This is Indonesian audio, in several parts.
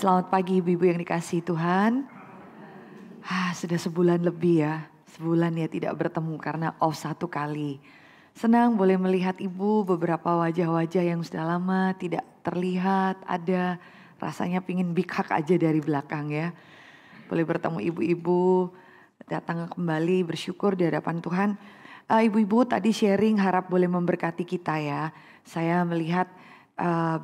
Selamat pagi ibu-ibu yang dikasihi Tuhan. Sudah sebulan lebih ya. Sebulan ya tidak bertemu karena off 1 kali. Senang boleh melihat ibu, beberapa wajah-wajah yang sudah lama tidak terlihat ada. Rasanya pingin big hug aja dari belakang ya. Boleh bertemu ibu-ibu, datang kembali bersyukur di hadapan Tuhan. Ibu-ibu tadi sharing harap boleh memberkati kita ya. Saya melihat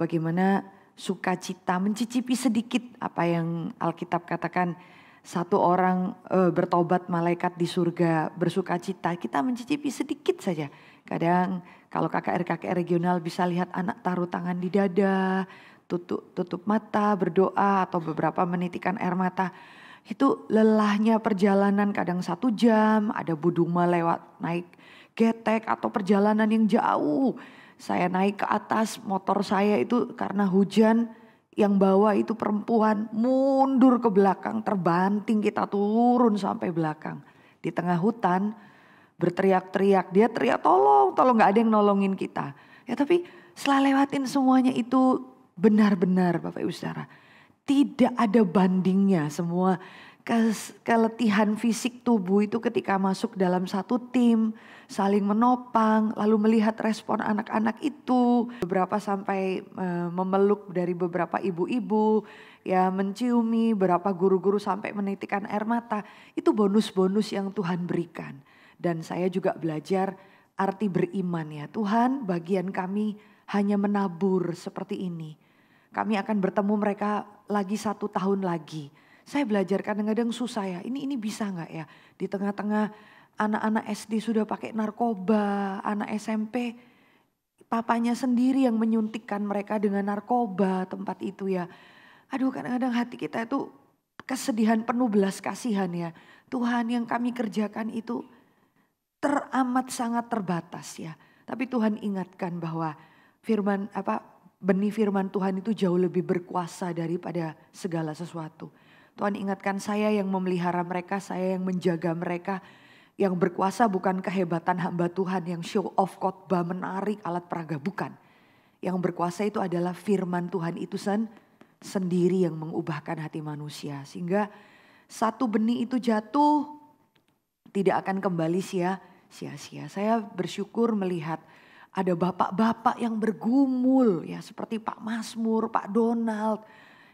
bagaimana sukacita, mencicipi sedikit apa yang Alkitab katakan, satu orang bertobat malaikat di surga bersukacita. Kita mencicipi sedikit saja. Kadang kalau KKR regional bisa lihat anak taruh tangan di dada, tutup mata berdoa atau beberapa menitikan air mata. Itu lelahnya perjalanan kadang 1 jam, ada buduma lewat naik getek atau perjalanan yang jauh. Saya naik ke atas, motor saya itu karena hujan, yang bawa itu perempuan mundur ke belakang, terbanting, kita turun sampai belakang. Di tengah hutan berteriak-teriak, dia teriak tolong, gak ada yang nolongin kita. Ya tapi setelah lewatin semuanya itu benar-benar Bapak Ibu Saudara, tidak ada bandingnya semua keletihan fisik tubuh itu ketika masuk dalam satu tim, saling menopang, lalu melihat respon anak-anak itu. Beberapa sampai memeluk dari beberapa ibu-ibu, ya menciumi, beberapa guru-guru sampai menitikan air mata. Itu bonus-bonus yang Tuhan berikan. Dan saya juga belajar arti beriman ya. Tuhan, bagian kami hanya menabur seperti ini. Kami akan bertemu mereka lagi 1 tahun lagi. Saya belajar kadang-kadang susah ya, ini bisa gak ya? Di tengah-tengah anak-anak SD sudah pakai narkoba, anak SMP papanya sendiri yang menyuntikkan mereka dengan narkoba tempat itu ya. Aduh, kadang-kadang hati kita itu kesedihan penuh belas kasihan ya. Tuhan, yang kami kerjakan itu teramat sangat terbatas ya. Tapi Tuhan ingatkan bahwa benih firman Tuhan itu jauh lebih berkuasa daripada segala sesuatu. Tuhan ingatkan, saya yang memelihara mereka, saya yang menjaga mereka. Yang berkuasa bukan kehebatan hamba Tuhan yang show off khotbah menarik alat peraga, bukan. Yang berkuasa itu adalah firman Tuhan itu sendiri yang mengubahkan hati manusia. Sehingga satu benih itu jatuh tidak akan kembali sia-sia. Saya bersyukur melihat ada bapak-bapak yang bergumul ya, seperti Pak Mazmur, Pak Donald,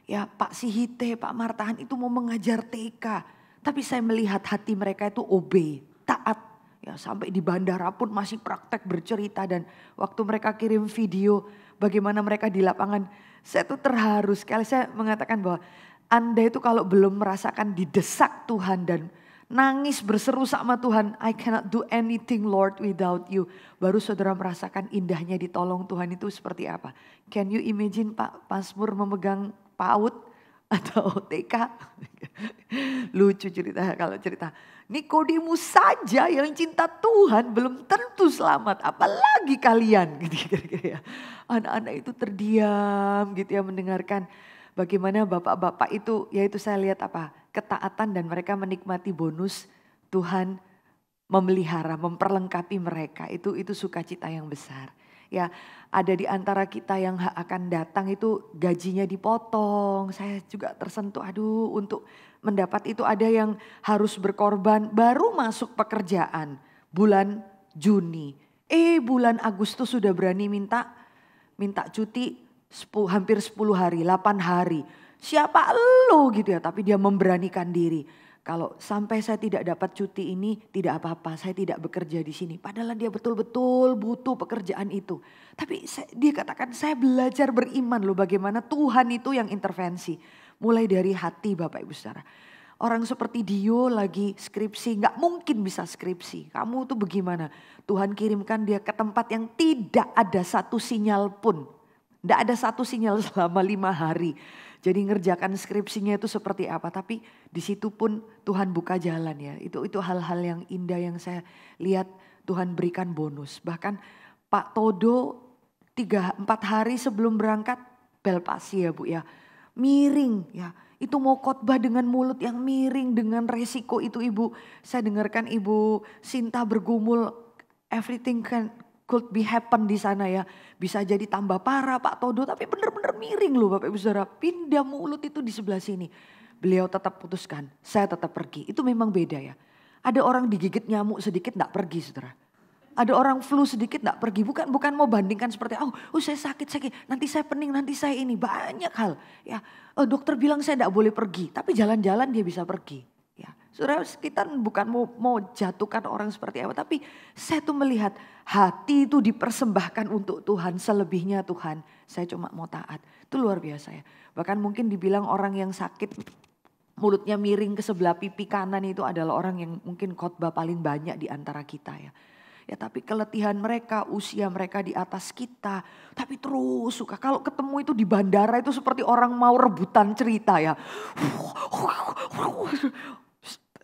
ya Pak Sihite, Pak Martahan itu mau mengajar TK. Tapi saya melihat hati mereka itu obey, taat. Ya sampai di bandara pun masih praktek bercerita. Dan waktu mereka kirim video bagaimana mereka di lapangan, saya tuh terharu sekali. Saya mengatakan bahwa Anda itu kalau belum merasakan didesak Tuhan dan nangis berseru sama Tuhan, I cannot do anything Lord without you. Baru saudara merasakan indahnya ditolong Tuhan itu seperti apa. Can you imagine Pak Mazmur memegang PAUD atau TK? Lucu cerita kalau cerita. Nikodemus saja yang cinta Tuhan belum tentu selamat, apalagi kalian gitu kira-kira ya. Anak-anak itu terdiam gitu ya mendengarkan bagaimana bapak-bapak itu, yaitu saya lihat ketaatan dan mereka menikmati bonus Tuhan memelihara, memperlengkapi mereka. Itu sukacita yang besar. Ya, ada di antara kita yang akan datang itu gajinya dipotong. Saya juga tersentuh, aduh, untuk mendapat itu ada yang harus berkorban baru masuk pekerjaan bulan Juni. Bulan Agustus sudah berani minta cuti hampir 10 hari, 8 hari. Siapa lo gitu ya, tapi dia memberanikan diri. Kalau sampai saya tidak dapat cuti ini tidak apa-apa, saya tidak bekerja di sini. Padahal dia betul-betul butuh pekerjaan itu. Tapi dia katakan saya belajar beriman loh, bagaimana Tuhan itu yang intervensi. Mulai dari hati Bapak Ibu Saudara. Orang seperti Dio lagi skripsi, gak mungkin bisa skripsi. Kamu tuh bagaimana? Tuhan kirimkan dia ke tempat yang tidak ada satu sinyal pun. Tidak ada satu sinyal selama 5 hari. Jadi ngerjakan skripsinya itu seperti apa. Tapi di situ pun Tuhan buka jalan ya. Itu hal-hal yang indah yang saya lihat Tuhan berikan bonus. Bahkan Pak Todo 3-4 hari sebelum berangkat bel pasi ya Bu ya. Miring ya. Itu mau khotbah dengan mulut yang miring, dengan resiko itu Ibu. Saya dengarkan Ibu Sinta bergumul, everything could be happen di sana ya. Bisa jadi tambah parah Pak Todo, tapi benar-benar miring loh Bapak Ibu Saudara. Pindah mulut itu di sebelah sini. Beliau tetap putuskan, saya tetap pergi. Itu memang beda ya. Ada orang digigit nyamuk sedikit enggak pergi Saudara. Ada orang flu sedikit enggak pergi. Bukan mau bandingkan seperti, saya sakit, nanti saya pening, nanti saya ini. Banyak hal ya. Dokter bilang saya enggak boleh pergi, tapi jalan-jalan dia bisa pergi. Ya, Saudara, kita bukan mau jatuhkan orang seperti apa, tapi saya tuh melihat hati itu dipersembahkan untuk Tuhan, selebihnya Tuhan, saya cuma mau taat. Itu luar biasa ya. Bahkan mungkin dibilang orang yang sakit, mulutnya miring ke sebelah pipi kanan itu adalah orang yang mungkin khotbah paling banyak di antara kita ya. Ya tapi keletihan mereka, usia mereka di atas kita, tapi terus suka. Kalau ketemu itu di bandara itu seperti orang mau rebutan cerita ya.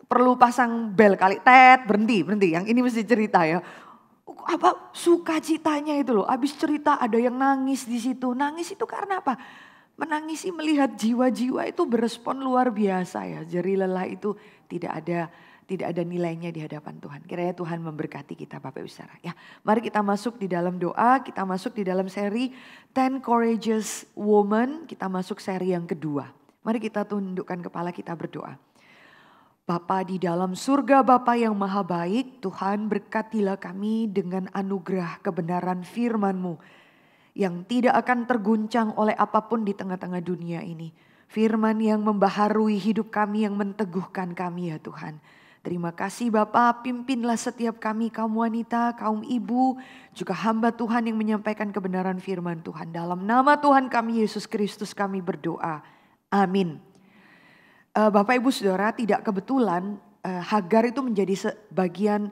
Perlu pasang bel kali, berhenti. Yang ini mesti cerita ya. Sukacitanya itu loh. Habis cerita ada yang nangis di situ. Nangis itu karena apa? Menangisi melihat jiwa-jiwa itu berespon luar biasa ya. Jeri lelah itu tidak ada nilainya di hadapan Tuhan. Kiranya Tuhan memberkati kita Bapak Ibu Saudara. Ya, mari kita masuk di dalam doa. Kita masuk di dalam seri 10 Courageous Women. Kita masuk seri yang kedua. Mari kita tundukkan kepala, kita berdoa. Bapa di dalam surga, Bapa yang maha baik, Tuhan berkatilah kami dengan anugerah kebenaran firman-Mu yang tidak akan terguncang oleh apapun di tengah-tengah dunia ini. Firman yang membaharui hidup kami, yang menteguhkan kami ya Tuhan. Terima kasih Bapa, pimpinlah setiap kami kaum wanita, kaum ibu, juga hamba Tuhan yang menyampaikan kebenaran firman Tuhan. Dalam nama Tuhan kami Yesus Kristus kami berdoa. Amin. Bapak Ibu Saudara, tidak kebetulan Hagar itu menjadi bagian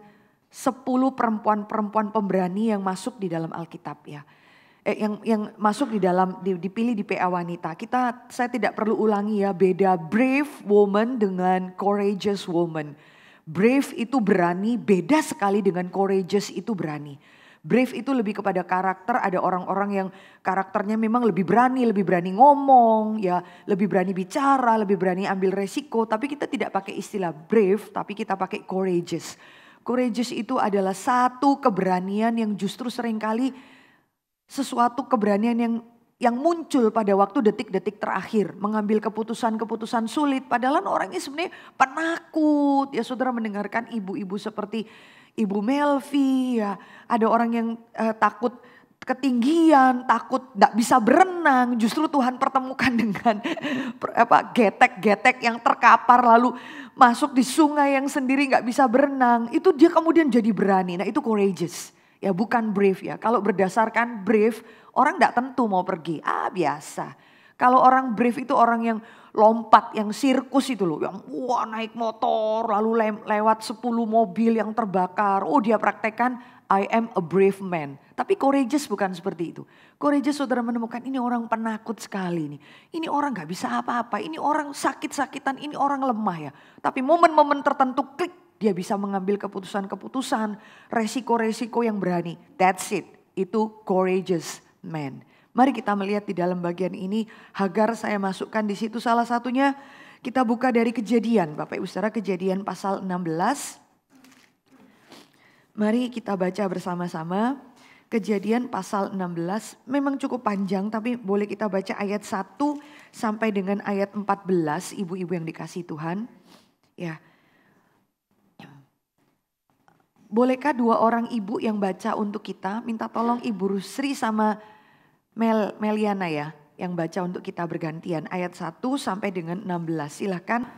10 perempuan-perempuan pemberani yang masuk di dalam Alkitab ya. Yang masuk di dalam dipilih di PA wanita. Saya tidak perlu ulangi ya, beda brave woman dengan courageous woman. Brave itu berani, beda sekali dengan courageous itu berani. Brave itu lebih kepada karakter, ada orang-orang yang karakternya memang lebih berani ngomong, ya, lebih berani bicara, lebih berani ambil resiko. Tapi kita tidak pakai istilah brave, tapi kita pakai courageous. Courageous itu adalah satu keberanian yang justru seringkali sesuatu keberanian yang muncul pada waktu detik-detik terakhir. Mengambil keputusan-keputusan sulit, padahal orangnya sebenarnya penakut. Ya saudara mendengarkan ibu-ibu seperti Ibu Melvi ya, ada orang yang takut ketinggian, takut gak bisa berenang, justru Tuhan pertemukan dengan getek-getek yang terkapar lalu masuk di sungai yang sendiri gak bisa berenang, itu dia kemudian jadi berani. Nah itu courageous ya, bukan brave ya. Kalau berdasarkan brave, orang gak tentu mau pergi, biasa. Kalau orang brave itu orang yang lompat, yang sirkus itu loh, yang naik motor lalu lewat 10 mobil yang terbakar. Dia praktekkan I am a brave man. Tapi courageous bukan seperti itu. Courageous saudara menemukan ini orang penakut sekali nih. Ini orang gak bisa apa-apa, ini orang sakit-sakitan, ini orang lemah ya. Tapi momen-momen tertentu klik, dia bisa mengambil keputusan-keputusan, resiko-resiko yang berani. That's it, itu courageous man. Mari kita melihat di dalam bagian ini, Hagar saya masukkan di situ salah satunya. Kita buka dari Kejadian, Bapak Ibu Saudara, Kejadian pasal 16. Mari kita baca bersama-sama. Kejadian pasal 16, memang cukup panjang tapi boleh kita baca ayat 1 sampai dengan ayat 14, ibu-ibu yang dikasihi Tuhan. Ya. Bolehkah 2 orang ibu yang baca untuk kita? Minta tolong Ibu Rusri sama Meliana ya, yang baca untuk kita bergantian ayat 1 sampai dengan 16. Silahkan.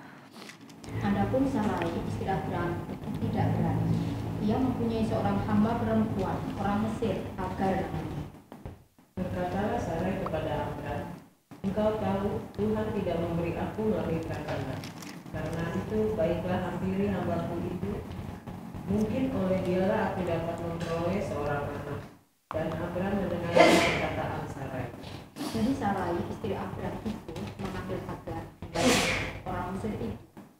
Adapun Sarai istri Abraham tidak berani. Ia mempunyai seorang hamba perempuan, orang Mesir, Hagar namanya. Berkatalah Sarai kepada Abraham, engkau tahu Tuhan tidak memberi aku melahirkan anak. Karena itu baiklah hampiri hambaku itu. Mungkin oleh dialah aku dapat memperoleh seorang anak. Dan Abraham mendengar perkataan Sarai. Jadi Sarai istri Abraham itu mengambil Hagar orang Mesir itu,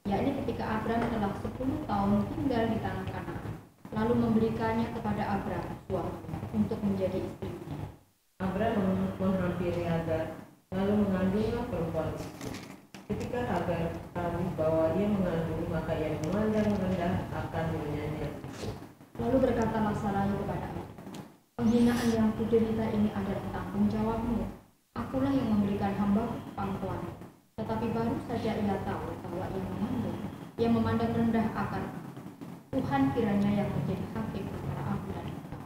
yakni ketika Abraham telah 10 tahun tinggal di tanah Kanaan, lalu memberikannya kepada Abraham suaminya untuk menjadi istrinya. Abraham menghampiri Hagar, lalu mengandunglah perempuan itu. Ketika Hagar tahu bahwa ia mengandung, maka ia memandang rendah akan nyonyanya. Lalu berkatalah Sarai kepada Abraham, penghinaan yang kuderita ini adalah tanggung jawabmu. Akulah yang memberikan hamba pangkuan. Tetapi baru saja ia tahu bahwa ia memandang rendah akan Tuhan kiranya yang menjadi hakim antara aku dan engkau.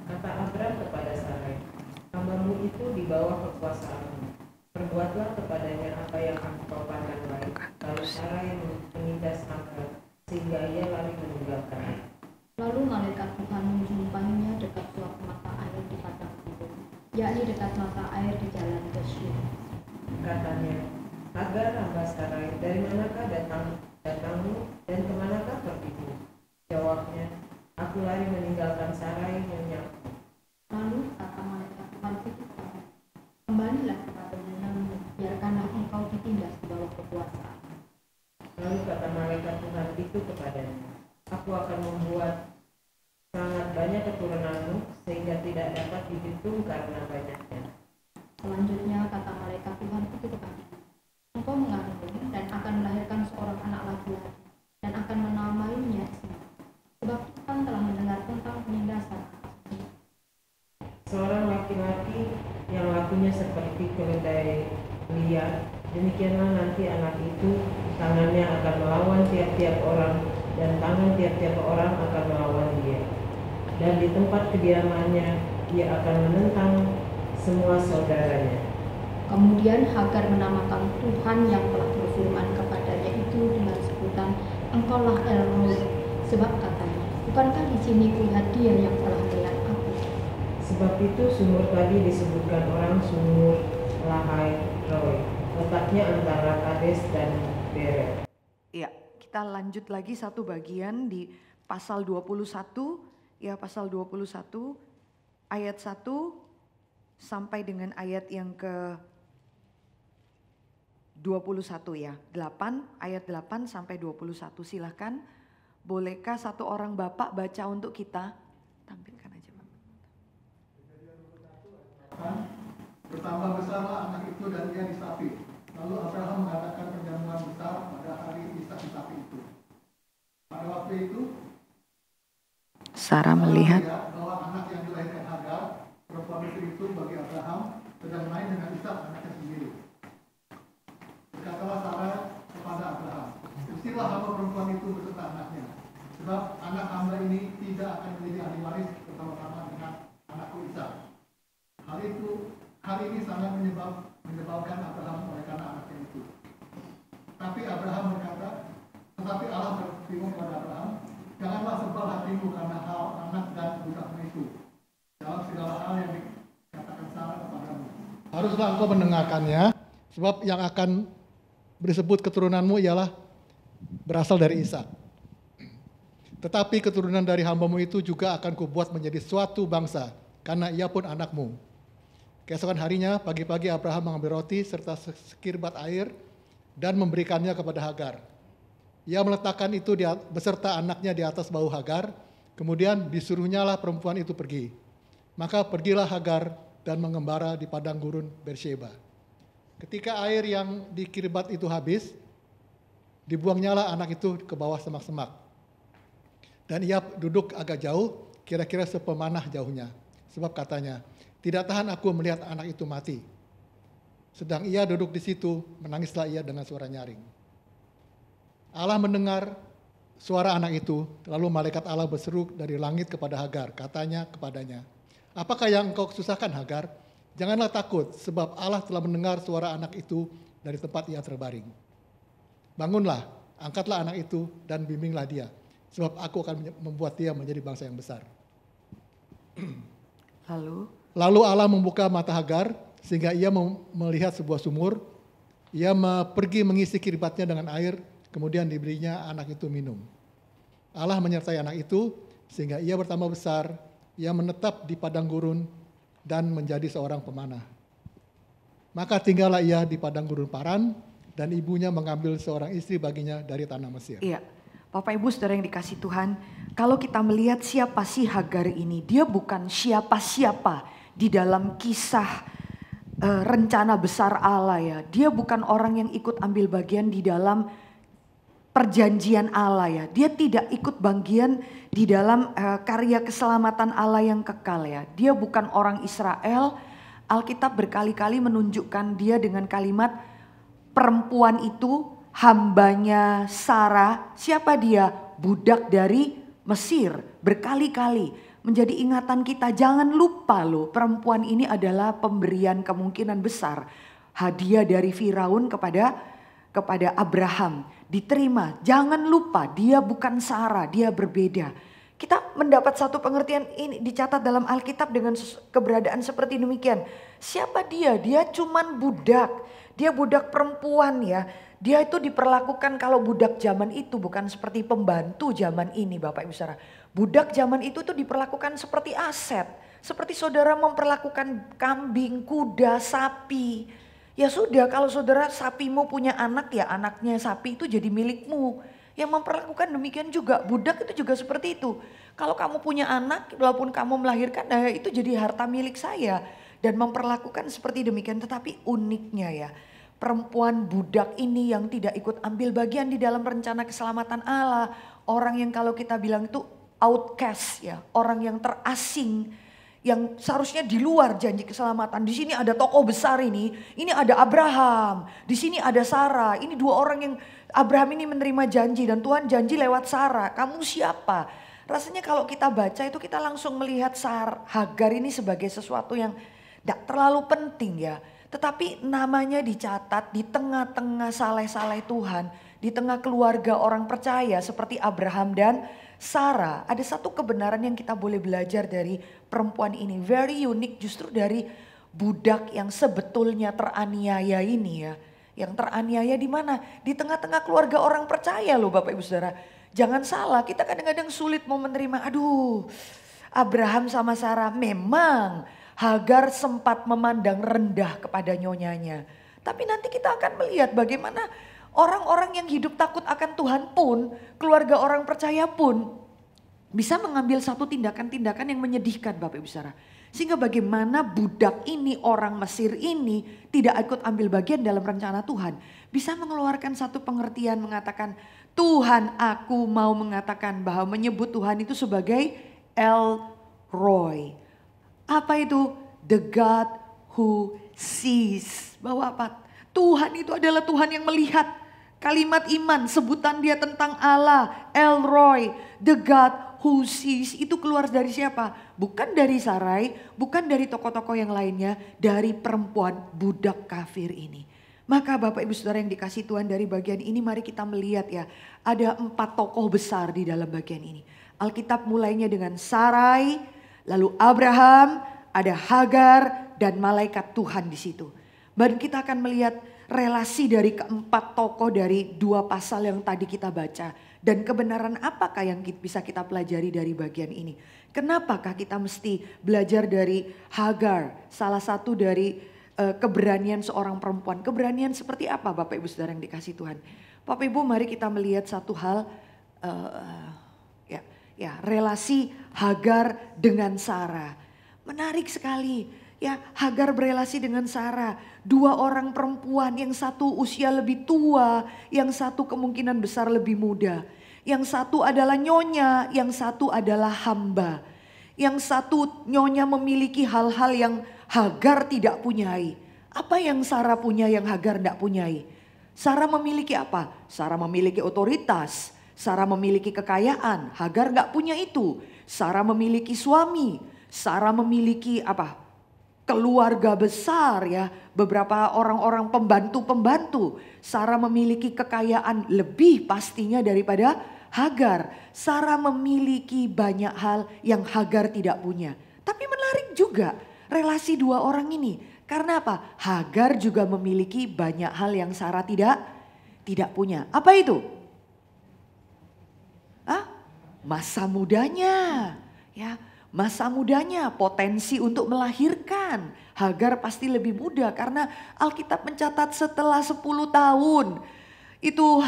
Kata Abram kepada Sarai, hambamu itu di bawah kekuasaanmu. Perbuatlah kepadanya apa yang engkau pandang baik. Lalu Sarai menindas Hagar sehingga ia lari meninggalkannya. Lalu malaikat Tuhan menjumpainya dekat suatu mata air di padang gurun, yakni dekat mata air di jalan Besyir. Katanya, Hagar hamba Sarai, dari manakah datangmu dan kemanakah pergimu? Jawabnya, aku lari meninggalkan Sarai nyonya. Lalu kata malaikat Tuhan itu kepada, kembalilah kepada nyonya, biarkanlah engkau ditindas di bawah kekuasaan. Lalu kata malaikat Tuhan itu kepadanya, aku akan membuat sangat banyak keturunanmu sehingga tidak dapat dihitung karena banyaknya. Selanjutnya kata malaikat Tuhan itu kepada, engkau mengandung dan akan melahirkan seorang anak laki-laki dan akan menamainya Ishmael, sebab Tuhan telah mendengar tentang penindasan atasmu. Seorang laki-laki yang lakunya seperti keledai liar, demikianlah nanti anak itu tangannya akan melawan tiap-tiap orang dan tangan tiap-tiap orang akan melawan dia. Dan di tempat kediamannya ia akan menentang semua saudaranya. Kemudian Hagar menamakan Tuhan yang telah berfirman kepadanya itu dengan sebutan engkaulah El-Roi, sebab katanya, bukankah di sini kulihat dia yang telah melihat aku. Sebab itu sumur tadi disebutkan orang sumur Lahai Roi, letaknya antara Kades dan Beret. Ya, kita lanjut lagi satu bagian di pasal 21, ya pasal 21 ayat 1 sampai dengan ayat yang ke 21 ya, 8 ayat 8 sampai 21. Silahkan, bolehkah satu orang bapak baca untuk kita? Tampilkan aja Pak. Bertambah besarlah anak itu dan ia disapi. Lalu Abraham mengadakan perjamuan besar pada hari disapi itu. Pada waktu itu Sarah melihat bahwa anak yang dilahirkan Hagar, perempuan Mesir itu bagi Abraham, sedang main dengan Ishak anaknya sendiri. Berkatalah Sarah kepada Abraham, usirlah hamba perempuan itu beserta anaknya, sebab anak hamba ini tidak akan menjadi ahli waris bersama-sama dengan anakku Ishak. Hal ini sangat menyebabkan Abraham oleh karena anaknya itu. Tapi Abraham berkata, tetapi Allah berfirman kepada Abraham, janganlah sebal hatimu karena hal anak dan budakmu itu, dalam segala hal yang dikatakan Sarah kepadamu. Haruslah engkau mendengarkannya, sebab yang akan disebut keturunanmu ialah berasal dari Ishak. Tetapi keturunan dari hambamu itu juga akan kubuat menjadi suatu bangsa, karena ia pun anakmu. Keesokan harinya, pagi-pagi Abraham mengambil roti serta sekirbat air dan memberikannya kepada Hagar. Ia meletakkan itu beserta anaknya di atas bahu Hagar, kemudian disuruhnyalah perempuan itu pergi. Maka pergilah Hagar dan mengembara di padang gurun Beersheba. Ketika air yang dikirbat itu habis, dibuangnyalah anak itu ke bawah semak-semak. Dan ia duduk agak jauh, kira-kira sepemanah jauhnya. Sebab katanya, tidak tahan aku melihat anak itu mati. Sedang ia duduk di situ, menangislah ia dengan suara nyaring. Allah mendengar suara anak itu, lalu malaikat Allah berseru dari langit kepada Hagar, katanya kepadanya, apakah yang engkau susahkan Hagar? Janganlah takut, sebab Allah telah mendengar suara anak itu dari tempat ia terbaring. Bangunlah, angkatlah anak itu dan bimbinglah dia, sebab aku akan membuat dia menjadi bangsa yang besar. Lalu Allah membuka mata Hagar sehingga ia melihat sebuah sumur. Ia pergi mengisi kirbatnya dengan air, kemudian diberinya anak itu minum. Allah menyertai anak itu sehingga ia bertambah besar. Ia menetap di padang gurun dan menjadi seorang pemanah. Maka tinggallah ia di padang gurun Paran dan ibunya mengambil seorang istri baginya dari tanah Mesir. Iya, Bapak Ibu Saudara yang dikasih Tuhan, kalau kita melihat siapa sih Hagar ini, dia bukan siapa-siapa di dalam kisah rencana besar Allah ya. Dia bukan orang yang ikut ambil bagian di dalam perjanjian Allah ya. Dia tidak ikut bagian di dalam karya keselamatan Allah yang kekal ya. Dia bukan orang Israel. Alkitab berkali-kali menunjukkan dia dengan kalimat perempuan itu hambanya Sarah. Siapa dia? Budak dari Mesir. Berkali-kali menjadi ingatan kita. Jangan lupa loh, perempuan ini adalah pemberian kemungkinan besar. Hadiah dari Firaun kepada Abraham. Diterima. Jangan lupa dia bukan Sarah, dia berbeda. Kita mendapat satu pengertian ini dicatat dalam Alkitab dengan keberadaan seperti demikian. Siapa dia? Dia cuman budak. Dia budak perempuan ya. Dia itu diperlakukan kalau budak zaman itu bukan seperti pembantu zaman ini Bapak Ibu Saudara. Budak zaman itu tuh diperlakukan seperti aset. Seperti saudara memperlakukan kambing, kuda, sapi. Ya sudah, kalau saudara sapimu punya anak ya anaknya sapi itu jadi milikmu. Yang memperlakukan demikian juga, budak itu juga seperti itu. Kalau kamu punya anak, walaupun kamu melahirkan, nah itu jadi harta milik saya. Dan memperlakukan seperti demikian, tetapi uniknya ya. Perempuan budak ini yang tidak ikut ambil bagian di dalam rencana keselamatan Allah. Orang yang kalau kita bilang itu outcast ya, orang yang terasing. Yang seharusnya di luar janji keselamatan. Di sini ada tokoh besar ini ada Abraham, di sini ada Sarah. Ini dua orang yang Abraham ini menerima janji dan Tuhan janji lewat Sarah. Kamu siapa? Rasanya kalau kita baca itu kita langsung melihat Hagar ini sebagai sesuatu yang tidak terlalu penting ya. Tetapi namanya dicatat di tengah-tengah saleh-saleh Tuhan, di tengah keluarga orang percaya seperti Abraham dan Sarah. Ada satu kebenaran yang kita boleh belajar dari perempuan ini. Very unique justru dari budak yang sebetulnya teraniaya ini ya. Yang teraniaya di mana? Di tengah-tengah keluarga orang percaya loh Bapak Ibu Saudara. Jangan salah, kita kadang-kadang sulit mau menerima. Aduh, Abraham sama Sarah memang Hagar sempat memandang rendah kepada nyonyanya. Tapi nanti kita akan melihat bagaimana orang-orang yang hidup takut akan Tuhan pun, keluarga orang percaya pun bisa mengambil satu tindakan-tindakan yang menyedihkan Bapak Ibu Saudara. Sehingga bagaimana budak ini, orang Mesir ini tidak ikut ambil bagian dalam rencana Tuhan. Bisa mengeluarkan satu pengertian mengatakan, Tuhan aku mau mengatakan bahwa menyebut Tuhan itu sebagai El Roy. Apa itu? The God who sees. Bahwa apa? Tuhan itu adalah Tuhan yang melihat. Kalimat iman, sebutan dia tentang Allah, El Roy, the God who sees, itu keluar dari siapa? Bukan dari Sarai, bukan dari tokoh-tokoh yang lainnya, dari perempuan budak kafir ini. Maka Bapak Ibu Saudara yang dikasih Tuhan dari bagian ini, mari kita melihat ya, ada 4 tokoh besar di dalam bagian ini. Alkitab mulainya dengan Sarai, lalu Abraham, ada Hagar dan malaikat Tuhan di situ. Dan kita akan melihat relasi dari keempat tokoh dari 2 pasal yang tadi kita baca. Dan kebenaran apakah yang bisa kita pelajari dari bagian ini? Kenapakah kita mesti belajar dari Hagar? Salah satu dari keberanian seorang perempuan. Keberanian seperti apa Bapak Ibu Saudara yang dikasih Tuhan? Bapak Ibu mari kita melihat satu hal. Relasi Hagar dengan Sarah. Menarik sekali. Ya, Hagar berelasi dengan Sarah, 2 orang perempuan, yang satu usia lebih tua, yang satu kemungkinan besar lebih muda. Yang satu adalah nyonya, yang satu adalah hamba. Yang satu nyonya memiliki hal-hal yang Hagar tidak punyai. Apa yang Sarah punya yang Hagar tidak punyai? Sarah memiliki apa? Sarah memiliki otoritas, Sarah memiliki kekayaan, Hagar nggak punya itu. Sarah memiliki suami, Sarah memiliki apa? Keluarga besar ya, beberapa orang-orang pembantu-pembantu. Sarah memiliki kekayaan lebih pastinya daripada Hagar. Sarah memiliki banyak hal yang Hagar tidak punya. Tapi menarik juga relasi 2 orang ini. Karena apa? Hagar juga memiliki banyak hal yang Sarah tidak punya. Apa itu? Masa mudanya. Ya. Masa mudanya, potensi untuk melahirkan. Hagar pasti lebih muda karena Alkitab mencatat setelah 10 tahun. Itu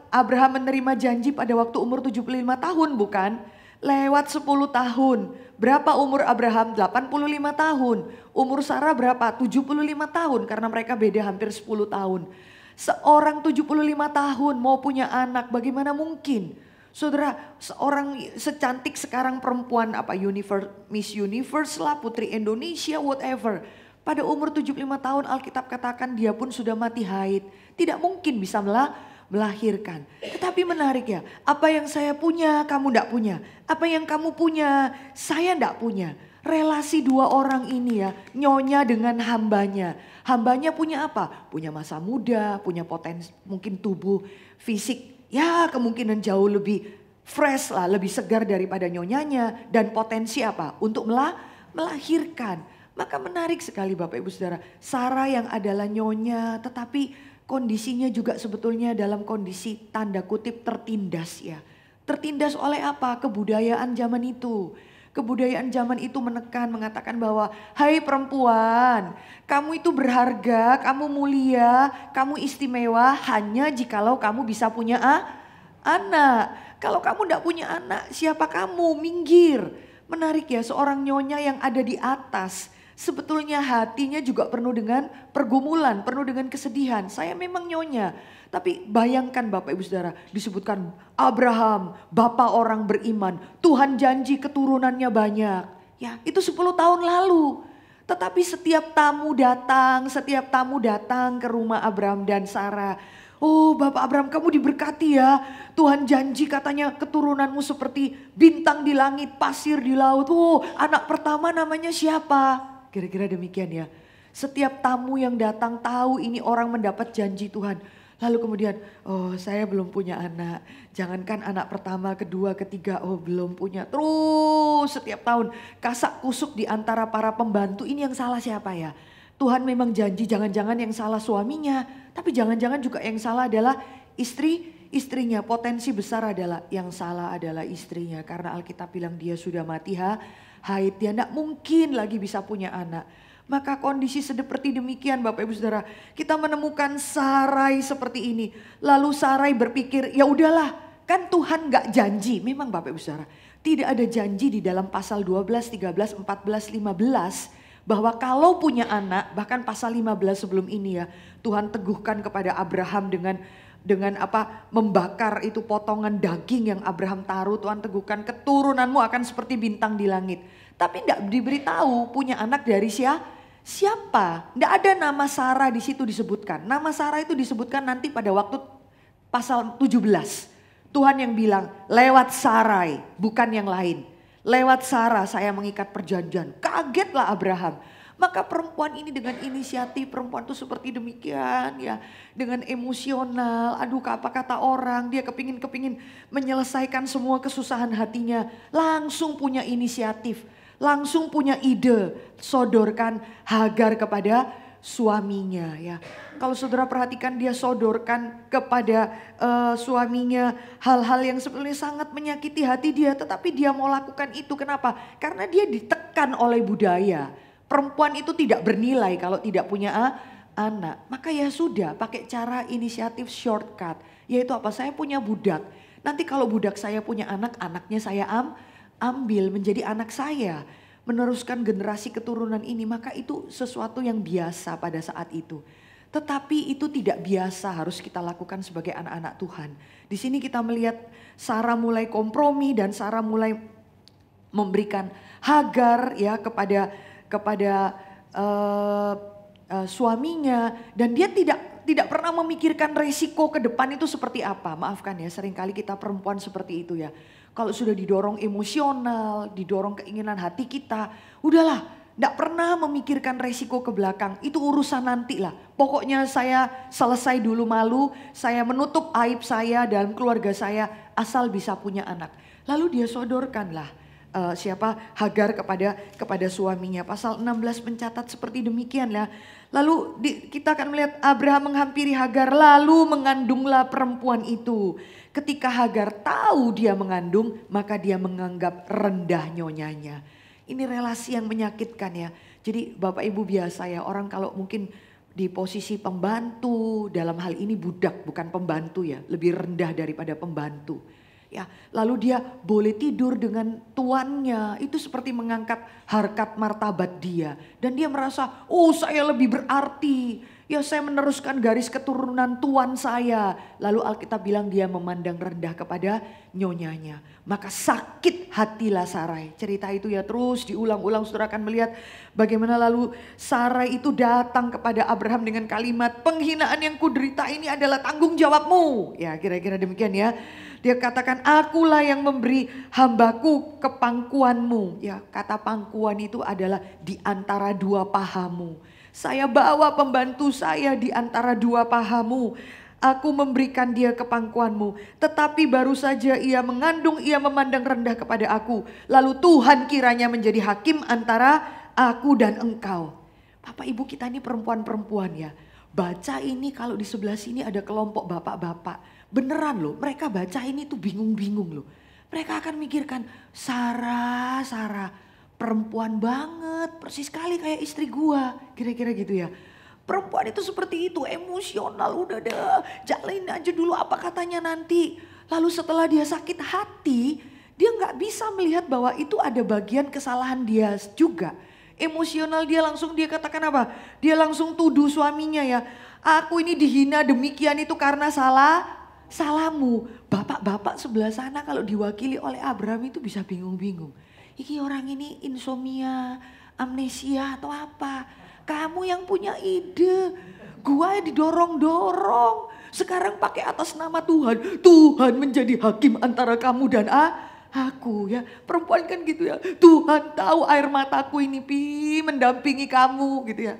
Abraham menerima janji pada waktu umur 75 tahun bukan? Lewat 10 tahun. Berapa umur Abraham? 85 tahun. Umur Sarah berapa? 75 tahun karena mereka beda hampir 10 tahun. Seorang 75 tahun mau punya anak, bagaimana mungkin? Saudara, seorang secantik sekarang perempuan Miss Universe lah, Putri Indonesia, whatever. Pada umur 75 tahun Alkitab katakan dia pun sudah mati haid. Tidak mungkin bisa melahirkan. Tetapi menarik ya, apa yang saya punya kamu tidak punya. Apa yang kamu punya saya tidak punya. Relasi dua orang ini ya, nyonya dengan hambanya. Hambanya punya apa? Punya masa muda, punya potensi, mungkin tubuh fisik. Ya kemungkinan jauh lebih fresh lah, lebih segar daripada nyonyanya. Dan potensi apa? Untuk melahirkan. Maka menarik sekali Bapak Ibu Saudara. Sarah yang adalah nyonya tetapi kondisinya juga sebetulnya dalam kondisi tanda kutip tertindas ya. Tertindas oleh apa? Kebudayaan zaman itu. Kebudayaan zaman itu menekan, mengatakan bahwa hai perempuan, kamu itu berharga, kamu mulia, kamu istimewa hanya jikalau kamu bisa punya anak. Kalau kamu tidak punya anak, siapa kamu? Minggir. Menarik ya, seorang nyonya yang ada di atas. Sebetulnya hatinya juga penuh dengan pergumulan, penuh dengan kesedihan. Saya memang nyonya. Tapi bayangkan Bapak Ibu Saudara, disebutkan Abraham, bapak orang beriman. Tuhan janji keturunannya banyak. Ya, itu 10 tahun lalu. Tetapi setiap tamu datang ke rumah Abraham dan Sarah. Oh Bapak Abraham, kamu diberkati ya. Tuhan janji katanya keturunanmu seperti bintang di langit, pasir di laut. Oh anak pertama namanya siapa? Kira-kira demikian ya. Setiap tamu yang datang tahu ini orang mendapat janji Tuhan. Lalu kemudian, oh saya belum punya anak. Jangankan anak pertama, kedua, ketiga, oh belum punya. Terus setiap tahun kasak kusuk di antara para pembantu. Ini yang salah siapa ya? Tuhan memang janji, jangan-jangan yang salah suaminya. Tapi jangan-jangan juga yang salah adalah istrinya. Potensi besar adalah yang salah adalah istrinya. Karena Alkitab bilang dia sudah mati haid. Dia tidak mungkin lagi bisa punya anak. Maka kondisi seperti demikian Bapak Ibu Saudara. Kita menemukan Sarai seperti ini. Lalu Sarai berpikir ya udahlah kan Tuhan gak janji. Memang Bapak Ibu Saudara tidak ada janji di dalam pasal 12, 13, 14, 15. Bahwa kalau punya anak bahkan pasal 15 sebelum ini ya. Tuhan teguhkan kepada Abraham dengan membakar itu potongan daging yang Abraham taruh. Tuhan teguhkan keturunanmu akan seperti bintang di langit. Tapi tidak diberitahu punya anak dari siapa? Tidak ada nama Sarah di situ disebutkan. Nama Sarah itu disebutkan nanti pada waktu pasal 17. Tuhan yang bilang lewat Sarai bukan yang lain. Lewat Sarah saya mengikat perjanjian. Kagetlah Abraham. Maka perempuan ini dengan inisiatif, perempuan itu seperti demikian ya. Dengan emosional, aduh apa kata orang, dia kepingin menyelesaikan semua kesusahan hatinya. Langsung punya inisiatif, langsung punya ide, sodorkan Hagar kepada suaminya ya. Kalau saudara perhatikan dia sodorkan kepada suaminya hal-hal yang sebenarnya sangat menyakiti hati dia. Tetapi dia mau lakukan itu kenapa? Karena dia ditekan oleh budaya. Perempuan itu tidak bernilai kalau tidak punya anak. Maka ya sudah pakai cara inisiatif shortcut. Yaitu apa? Saya punya budak. Nanti kalau budak saya punya anak, anaknya saya ambil menjadi anak saya. Meneruskan generasi keturunan ini. Maka itu sesuatu yang biasa pada saat itu. Tetapi itu tidak biasa harus kita lakukan sebagai anak-anak Tuhan. Di sini kita melihat Sarah mulai kompromi dan Sarah mulai memberikan Hagar ya kepada suaminya dan dia tidak pernah memikirkan resiko ke depan itu seperti apa. Maafkan ya, seringkali kita perempuan seperti itu ya. Kalau sudah didorong emosional, didorong keinginan hati kita, udahlah, tidak pernah memikirkan resiko ke belakang. Itu urusan nanti lah. Pokoknya saya selesai dulu malu, saya menutup aib saya dalam keluarga saya asal bisa punya anak. Lalu dia sodorkanlah Hagar kepada suaminya. Pasal 16 mencatat seperti demikian ya. Lalu kita akan melihat Abraham menghampiri Hagar lalu mengandunglah perempuan itu. Ketika Hagar tahu dia mengandung maka dia menganggap rendah nyonyanya. Ini relasi yang menyakitkan ya. Jadi Bapak Ibu biasa ya orang kalau mungkin di posisi pembantu dalam hal ini budak bukan pembantu ya. Lebih rendah daripada pembantu. Ya, lalu dia boleh tidur dengan tuannya. Itu seperti mengangkat harkat martabat dia. Dan dia merasa, oh saya lebih berarti. Ya saya meneruskan garis keturunan tuan saya. Lalu Alkitab bilang dia memandang rendah kepada nyonyanya. Maka sakit hatilah Sarai. Cerita itu ya terus diulang-ulang, saudara akan melihat bagaimana lalu Sarai itu datang kepada Abraham dengan kalimat, penghinaan yang kuderita ini adalah tanggung jawabmu. Ya kira-kira demikian ya. Dia katakan, akulah yang memberi hambaku ke pangkuanmu. Ya, kata pangkuan itu adalah di antara dua pahamu. Saya bawa pembantu saya di antara dua pahamu. Aku memberikan dia ke pangkuanmu. Tetapi baru saja ia mengandung, ia memandang rendah kepada aku. Lalu Tuhan kiranya menjadi hakim antara aku dan engkau. Bapak ibu kita ini perempuan-perempuan ya. Baca ini kalau di sebelah sini ada kelompok bapak-bapak. Beneran loh, mereka baca ini tuh bingung-bingung loh. Mereka akan mikirkan, Sarah, perempuan banget, persis sekali kayak istri gua. Kira-kira gitu ya. Perempuan itu seperti itu, emosional, udah deh, jalanin aja dulu apa katanya nanti. Lalu setelah dia sakit hati, dia gak bisa melihat bahwa itu ada bagian kesalahan dia juga. Emosional dia katakan apa? Dia langsung tuduh suaminya ya. Aku ini dihina demikian itu karena salahmu. Bapak-bapak sebelah sana kalau diwakili oleh Abraham itu bisa bingung-bingung. Iki orang ini insomnia, amnesia atau apa? Kamu yang punya ide. Gua didorong-dorong. Sekarang pakai atas nama Tuhan. Tuhan menjadi hakim antara kamu dan aku ya. Perempuan kan gitu ya. Tuhan tahu air mataku ini mendampingi kamu gitu ya.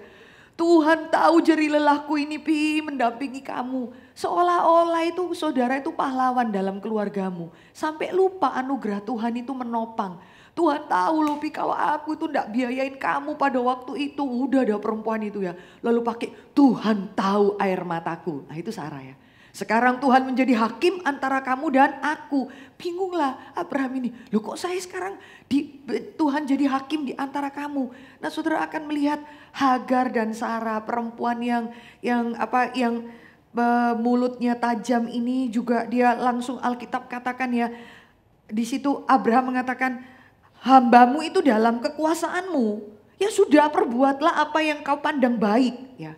Tuhan tahu jeri lelahku ini mendampingi kamu. Seolah-olah itu saudara itu pahlawan dalam keluargamu. Sampai lupa anugerah Tuhan itu menopang. Tuhan tahu loh kalau aku itu enggak biayain kamu pada waktu itu. Udah ada perempuan itu ya. Lalu pakai Tuhan tahu air mataku. Nah itu Sarah ya. Sekarang Tuhan menjadi hakim antara kamu dan aku. Bingunglah Abraham ini. Loh kok saya sekarang Tuhan jadi hakim di antara kamu. Nah saudara akan melihat Hagar dan Sarah, perempuan yang mulutnya tajam ini juga dia langsung Alkitab katakan ya. Di situ Abraham mengatakan, hambamu itu dalam kekuasaanmu. Ya sudah, perbuatlah apa yang kau pandang baik ya.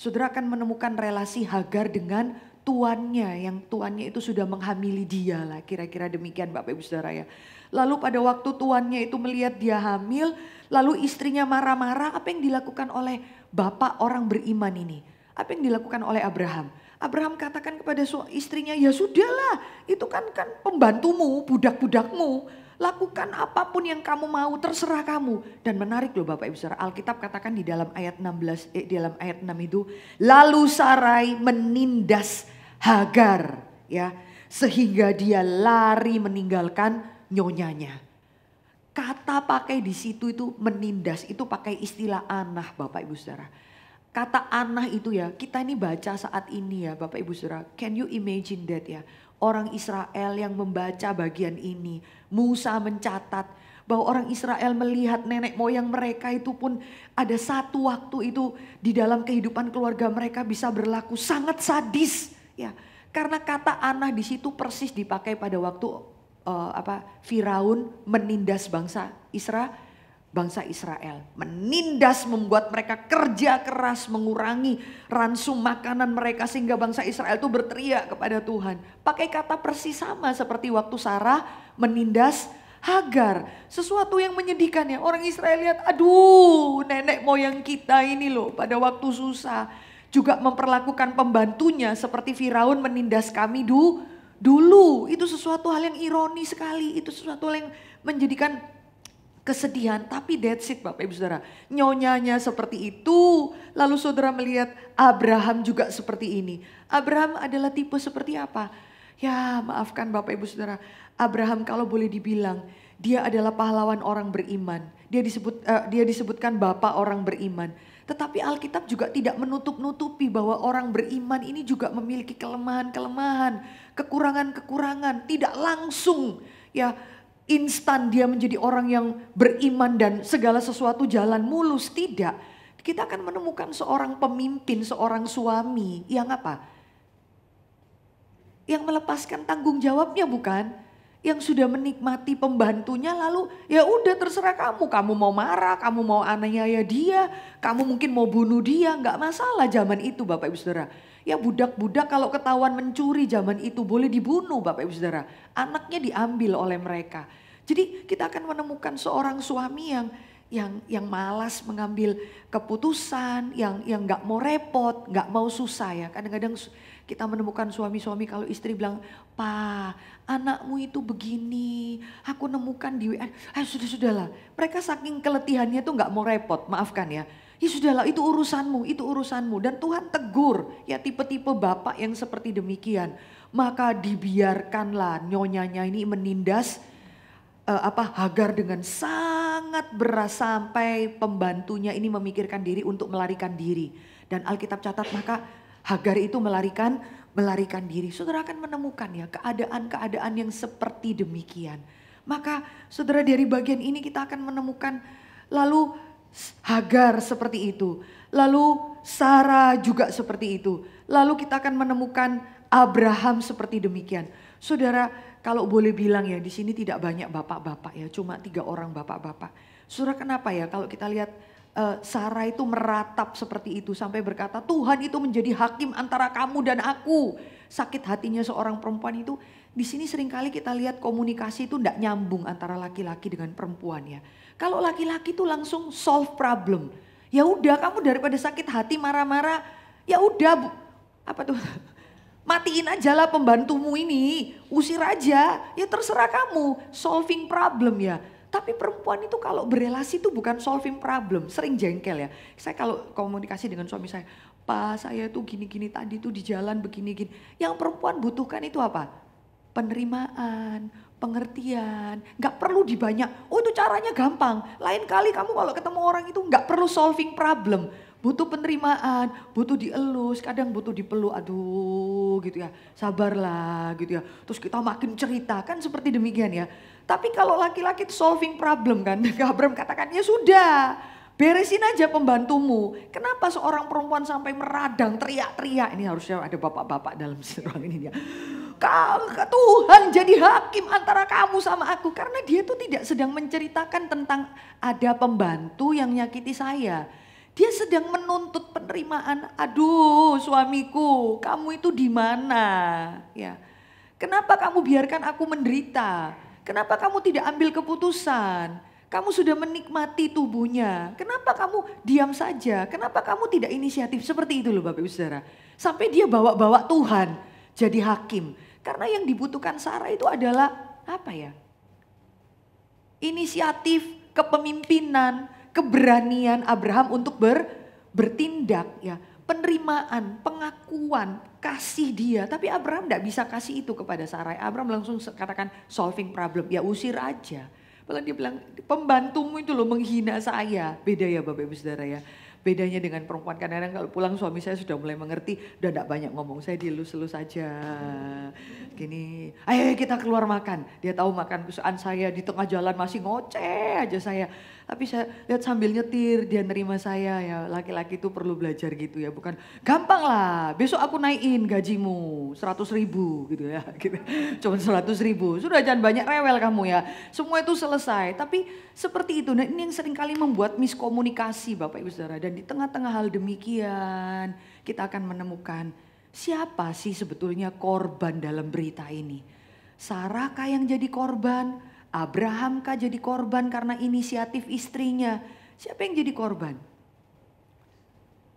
Saudara akan menemukan relasi Hagar dengan tuannya, yang tuannya itu sudah menghamili dia lah, kira-kira demikian Bapak Ibu Saudara ya. Lalu pada waktu tuannya itu melihat dia hamil, lalu istrinya marah-marah, apa yang dilakukan oleh bapak orang beriman ini? Apa yang dilakukan oleh Abraham? Abraham katakan kepada istrinya, ya sudahlah, itu kan pembantumu, budak-budakmu, lakukan apapun yang kamu mau, terserah kamu. Dan menarik loh Bapak Ibu Saudara, Alkitab katakan di dalam ayat 16, dalam ayat 6 itu, lalu Sarai menindas Hagar ya, sehingga dia lari meninggalkan nyonyanya. Kata pakai di situ itu menindas, itu pakai istilah anah Bapak Ibu Saudara. Kata anah itu ya, kita ini baca saat ini ya Bapak Ibu Saudara. Can you imagine that ya? Orang Israel yang membaca bagian ini. Musa mencatat bahwa orang Israel melihat nenek moyang mereka itu pun ada satu waktu itu di dalam kehidupan keluarga mereka bisa berlaku sangat sadis. Ya, karena kata anah di situ persis dipakai pada waktu Firaun menindas bangsa Israel. Menindas, membuat mereka kerja keras, mengurangi ransum makanan mereka sehingga bangsa Israel itu berteriak kepada Tuhan. Pakai kata persis sama seperti waktu Sarah menindas Hagar. Sesuatu yang menyedihkan ya. Orang Israel lihat, aduh nenek moyang kita ini loh pada waktu susah juga memperlakukan pembantunya seperti Firaun menindas kami dulu. Itu sesuatu hal yang ironi sekali. Itu sesuatu hal yang menjadikan kesedihan, tapi that's it Bapak Ibu Saudara. Nyonyanya seperti itu, lalu saudara melihat Abraham juga seperti ini. Abraham adalah tipe seperti apa? Ya maafkan Bapak Ibu Saudara, Abraham kalau boleh dibilang, dia adalah pahlawan orang beriman. Dia disebutkan bapak orang beriman. Tetapi Alkitab juga tidak menutup-nutupi bahwa orang beriman ini juga memiliki kelemahan-kelemahan, kekurangan-kekurangan. Tidak langsung ya instan dia menjadi orang yang beriman dan segala sesuatu jalan mulus, tidak. Kita akan menemukan seorang pemimpin, seorang suami yang apa? Yang melepaskan tanggung jawabnya bukan? Yang sudah menikmati pembantunya lalu ya udah terserah kamu. Kamu mau marah, kamu mau aniaya dia, kamu mungkin mau bunuh dia. Nggak masalah zaman itu Bapak Ibu Saudara. Ya budak-budak kalau ketahuan mencuri zaman itu boleh dibunuh Bapak Ibu Saudara. Anaknya diambil oleh mereka. Jadi kita akan menemukan seorang suami yang malas mengambil keputusan, yang nggak mau repot, nggak mau susah ya. Kadang-kadang kita menemukan suami-suami kalau istri bilang, "Pa, anakmu itu begini, aku nemukan di WA." Sudahlah. Mereka saking keletihannya tuh nggak mau repot, maafkan ya. Ya sudahlah, itu urusanmu, itu urusanmu. Dan Tuhan tegur ya tipe-tipe bapak yang seperti demikian. Maka dibiarkanlah nyonyanya ini menindas Hagar dengan sangat beras sampai pembantunya ini memikirkan diri untuk melarikan diri. Dan Alkitab catat maka Hagar itu melarikan diri. Saudara akan menemukan ya keadaan-keadaan yang seperti demikian. Maka saudara dari bagian ini kita akan menemukan lalu Hagar seperti itu. Lalu Sarah juga seperti itu. Lalu kita akan menemukan Abraham seperti demikian. Saudara kalau boleh bilang ya di sini tidak banyak bapak-bapak ya. Cuma 3 orang bapak-bapak. Saudara kenapa ya kalau kita lihat Sarah itu meratap seperti itu sampai berkata Tuhan itu menjadi hakim antara kamu dan aku. Sakit hatinya seorang perempuan itu di sini seringkali kita lihat komunikasi itu tidak nyambung antara laki-laki dengan perempuan ya. Kalau laki-laki itu langsung solve problem. Ya udah kamu daripada sakit hati marah-marah ya udah matiin aja lah pembantumu ini, usir aja, ya terserah kamu, solving problem ya. Tapi perempuan itu kalau berelasi itu bukan solving problem, sering jengkel ya. Saya kalau komunikasi dengan suami saya, "Pak saya tuh gini-gini tadi tuh di jalan begini-gini." Yang perempuan butuhkan itu apa? Penerimaan, pengertian, gak perlu dibanyak. Oh itu caranya gampang, lain kali kamu kalau ketemu orang itu gak perlu solving problem. Butuh penerimaan, butuh dielus, kadang butuh dipeluk, aduh gitu ya, sabarlah gitu ya. Terus kita makin cerita, kan seperti demikian ya. Tapi kalau laki-laki itu solving problem kan, Abraham katakan ya sudah, beresin aja pembantumu. Kenapa seorang perempuan sampai meradang, teriak-teriak, ini harusnya ada bapak-bapak dalam ruang ini ya. Tuhan jadi hakim antara kamu sama aku, karena dia tuh tidak sedang menceritakan tentang ada pembantu yang nyakiti saya. Dia sedang menuntut penerimaan. Aduh suamiku, kamu itu di mana? Ya. Kenapa kamu biarkan aku menderita? Kenapa kamu tidak ambil keputusan? Kamu sudah menikmati tubuhnya. Kenapa kamu diam saja? Kenapa kamu tidak inisiatif? Seperti itu loh Bapak Ibu Saudara. Sampai dia bawa-bawa Tuhan jadi hakim. Karena yang dibutuhkan Sarah itu adalah apa ya? Inisiatif, kepemimpinan, keberanian Abraham untuk bertindak ya, penerimaan, pengakuan, kasih dia. Tapi Abraham tidak bisa kasih itu kepada Sarai. Abraham langsung katakan solving problem, ya usir aja. Malah dia bilang pembantumu itu loh menghina saya. Beda ya Bapak Ibu Saudara ya. Bedanya dengan perempuan, kadang-kadang kalau pulang suami saya sudah mulai mengerti, udah tidak banyak ngomong, saya dilus-lus saja. Gini, ayo kita keluar makan. Dia tahu makan kesukaan saya, di tengah jalan masih ngoceh aja saya. Tapi saya lihat sambil nyetir, dia nerima saya ya. Laki-laki itu perlu belajar gitu ya, bukan gampang lah. Besok aku naikin gajimu 100.000 gitu ya. Gitu. Cuma 100.000, sudah jangan banyak rewel kamu ya. Semua itu selesai. Tapi seperti itu, nah ini yang seringkali membuat miskomunikasi Bapak Ibu Saudara. Dan di tengah-tengah hal demikian kita akan menemukan siapa sih sebetulnya korban dalam berita ini. Sarah kah yang jadi korban? Abraham kah jadi korban karena inisiatif istrinya? Siapa yang jadi korban?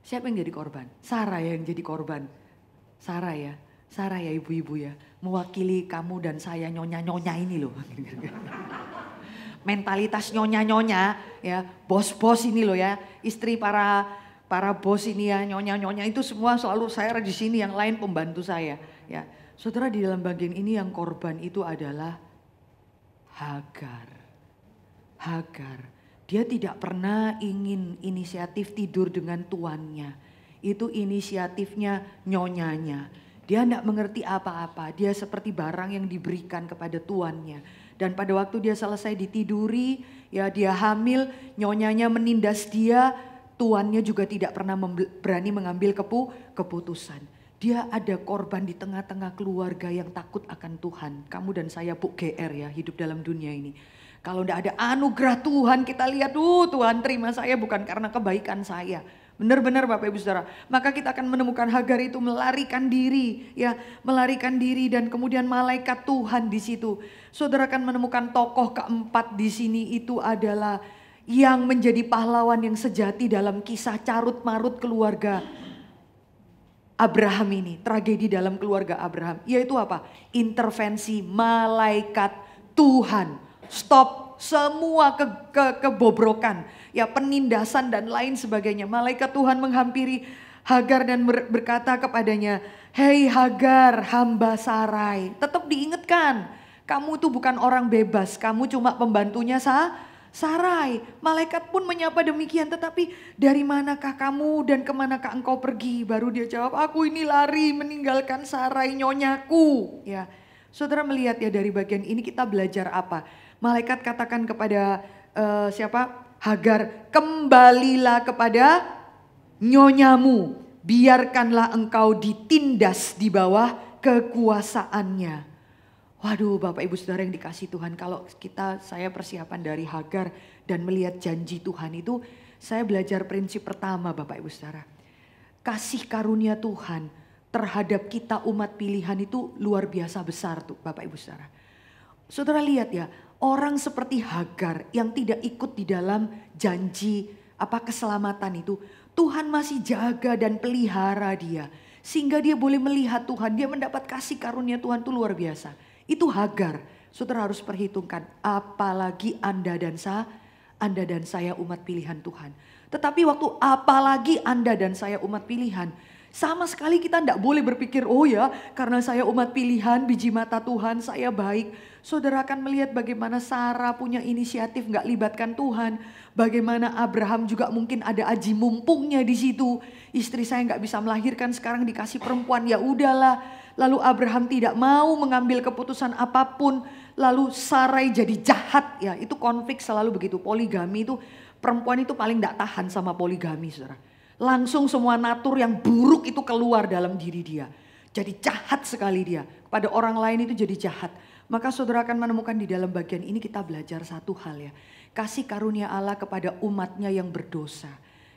Siapa yang jadi korban? Sarah yang jadi korban. Sarah ya ibu-ibu ya. Mewakili kamu dan saya nyonya-nyonya ini loh. Mentalitas nyonya-nyonya ya, bos-bos ini loh ya. Istri para bos ini ya, nyonya-nyonya itu semua selalu saya di sini, yang lain pembantu saya ya. Saudara, di dalam bagian ini yang korban itu adalah Hagar. Dia tidak pernah ingin inisiatif tidur dengan tuannya. Itu inisiatifnya nyonyanya. Dia tidak mengerti apa-apa. Dia seperti barang yang diberikan kepada tuannya. Dan pada waktu dia selesai ditiduri, ya dia hamil, nyonyanya menindas dia, tuannya juga tidak pernah berani mengambil keputusan. Dia ada korban di tengah-tengah keluarga yang takut akan Tuhan. Kamu dan saya GR ya, hidup dalam dunia ini. Kalau tidak ada anugerah Tuhan, kita lihat, Tuhan terima saya bukan karena kebaikan saya. Benar-benar Bapak Ibu Saudara. Maka kita akan menemukan Hagar itu melarikan diri, ya, melarikan diri dan kemudian malaikat Tuhan di situ. Saudara akan menemukan tokoh keempat di sini itu adalah yang menjadi pahlawan yang sejati dalam kisah carut marut keluarga Abraham ini, tragedi dalam keluarga Abraham, yaitu apa? Intervensi malaikat Tuhan. Stop semua kebobrokan, ya, penindasan dan lain sebagainya. Malaikat Tuhan menghampiri Hagar dan berkata kepadanya, "Hei Hagar, hamba Sarai." Tetap diingatkan, kamu tuh bukan orang bebas, kamu cuma pembantunya Sarai. Malaikat pun menyapa demikian, tetapi dari manakah kamu dan kemanakah engkau pergi? Baru dia jawab, aku ini lari meninggalkan Sarai nyonyaku. Ya, saudara melihat ya dari bagian ini kita belajar apa? Malaikat katakan kepada siapa? Hagar, kembalilah kepada nyonyamu. Biarkanlah engkau ditindas di bawah kekuasaannya. Waduh Bapak Ibu Saudara yang dikasih Tuhan, kalau saya persiapan dari Hagar dan melihat janji Tuhan itu, saya belajar prinsip pertama Bapak Ibu Saudara. Kasih karunia Tuhan terhadap kita umat pilihan itu luar biasa besar tuh Bapak Ibu Saudara. Saudara lihat ya, orang seperti Hagar yang tidak ikut di dalam janji keselamatan itu, Tuhan masih jaga dan pelihara dia. Sehingga dia boleh melihat Tuhan, dia mendapat kasih karunia Tuhan itu luar biasa. Itu Hagar, saudara harus perhitungkan, apalagi Anda dan saya umat pilihan Tuhan. Tetapi waktu apalagi Anda dan saya umat pilihan, sama sekali kita tidak boleh berpikir, oh ya karena saya umat pilihan, biji mata Tuhan, saya baik. Saudara akan melihat bagaimana Sarah punya inisiatif gak libatkan Tuhan. Bagaimana Abraham juga mungkin ada aji mumpungnya di situ. Istri saya gak bisa melahirkan, sekarang dikasih perempuan, ya udahlah. Lalu Abraham tidak mau mengambil keputusan apapun. Lalu Sarai jadi jahat, ya itu konflik selalu begitu. Poligami itu, perempuan itu paling gak tahan sama poligami saudara. Langsung semua natur yang buruk itu keluar dalam diri dia. Jadi jahat sekali dia. Kepada orang lain itu jadi jahat. Maka saudara akan menemukan di dalam bagian ini kita belajar satu hal ya. Kasih karunia Allah kepada umatnya yang berdosa.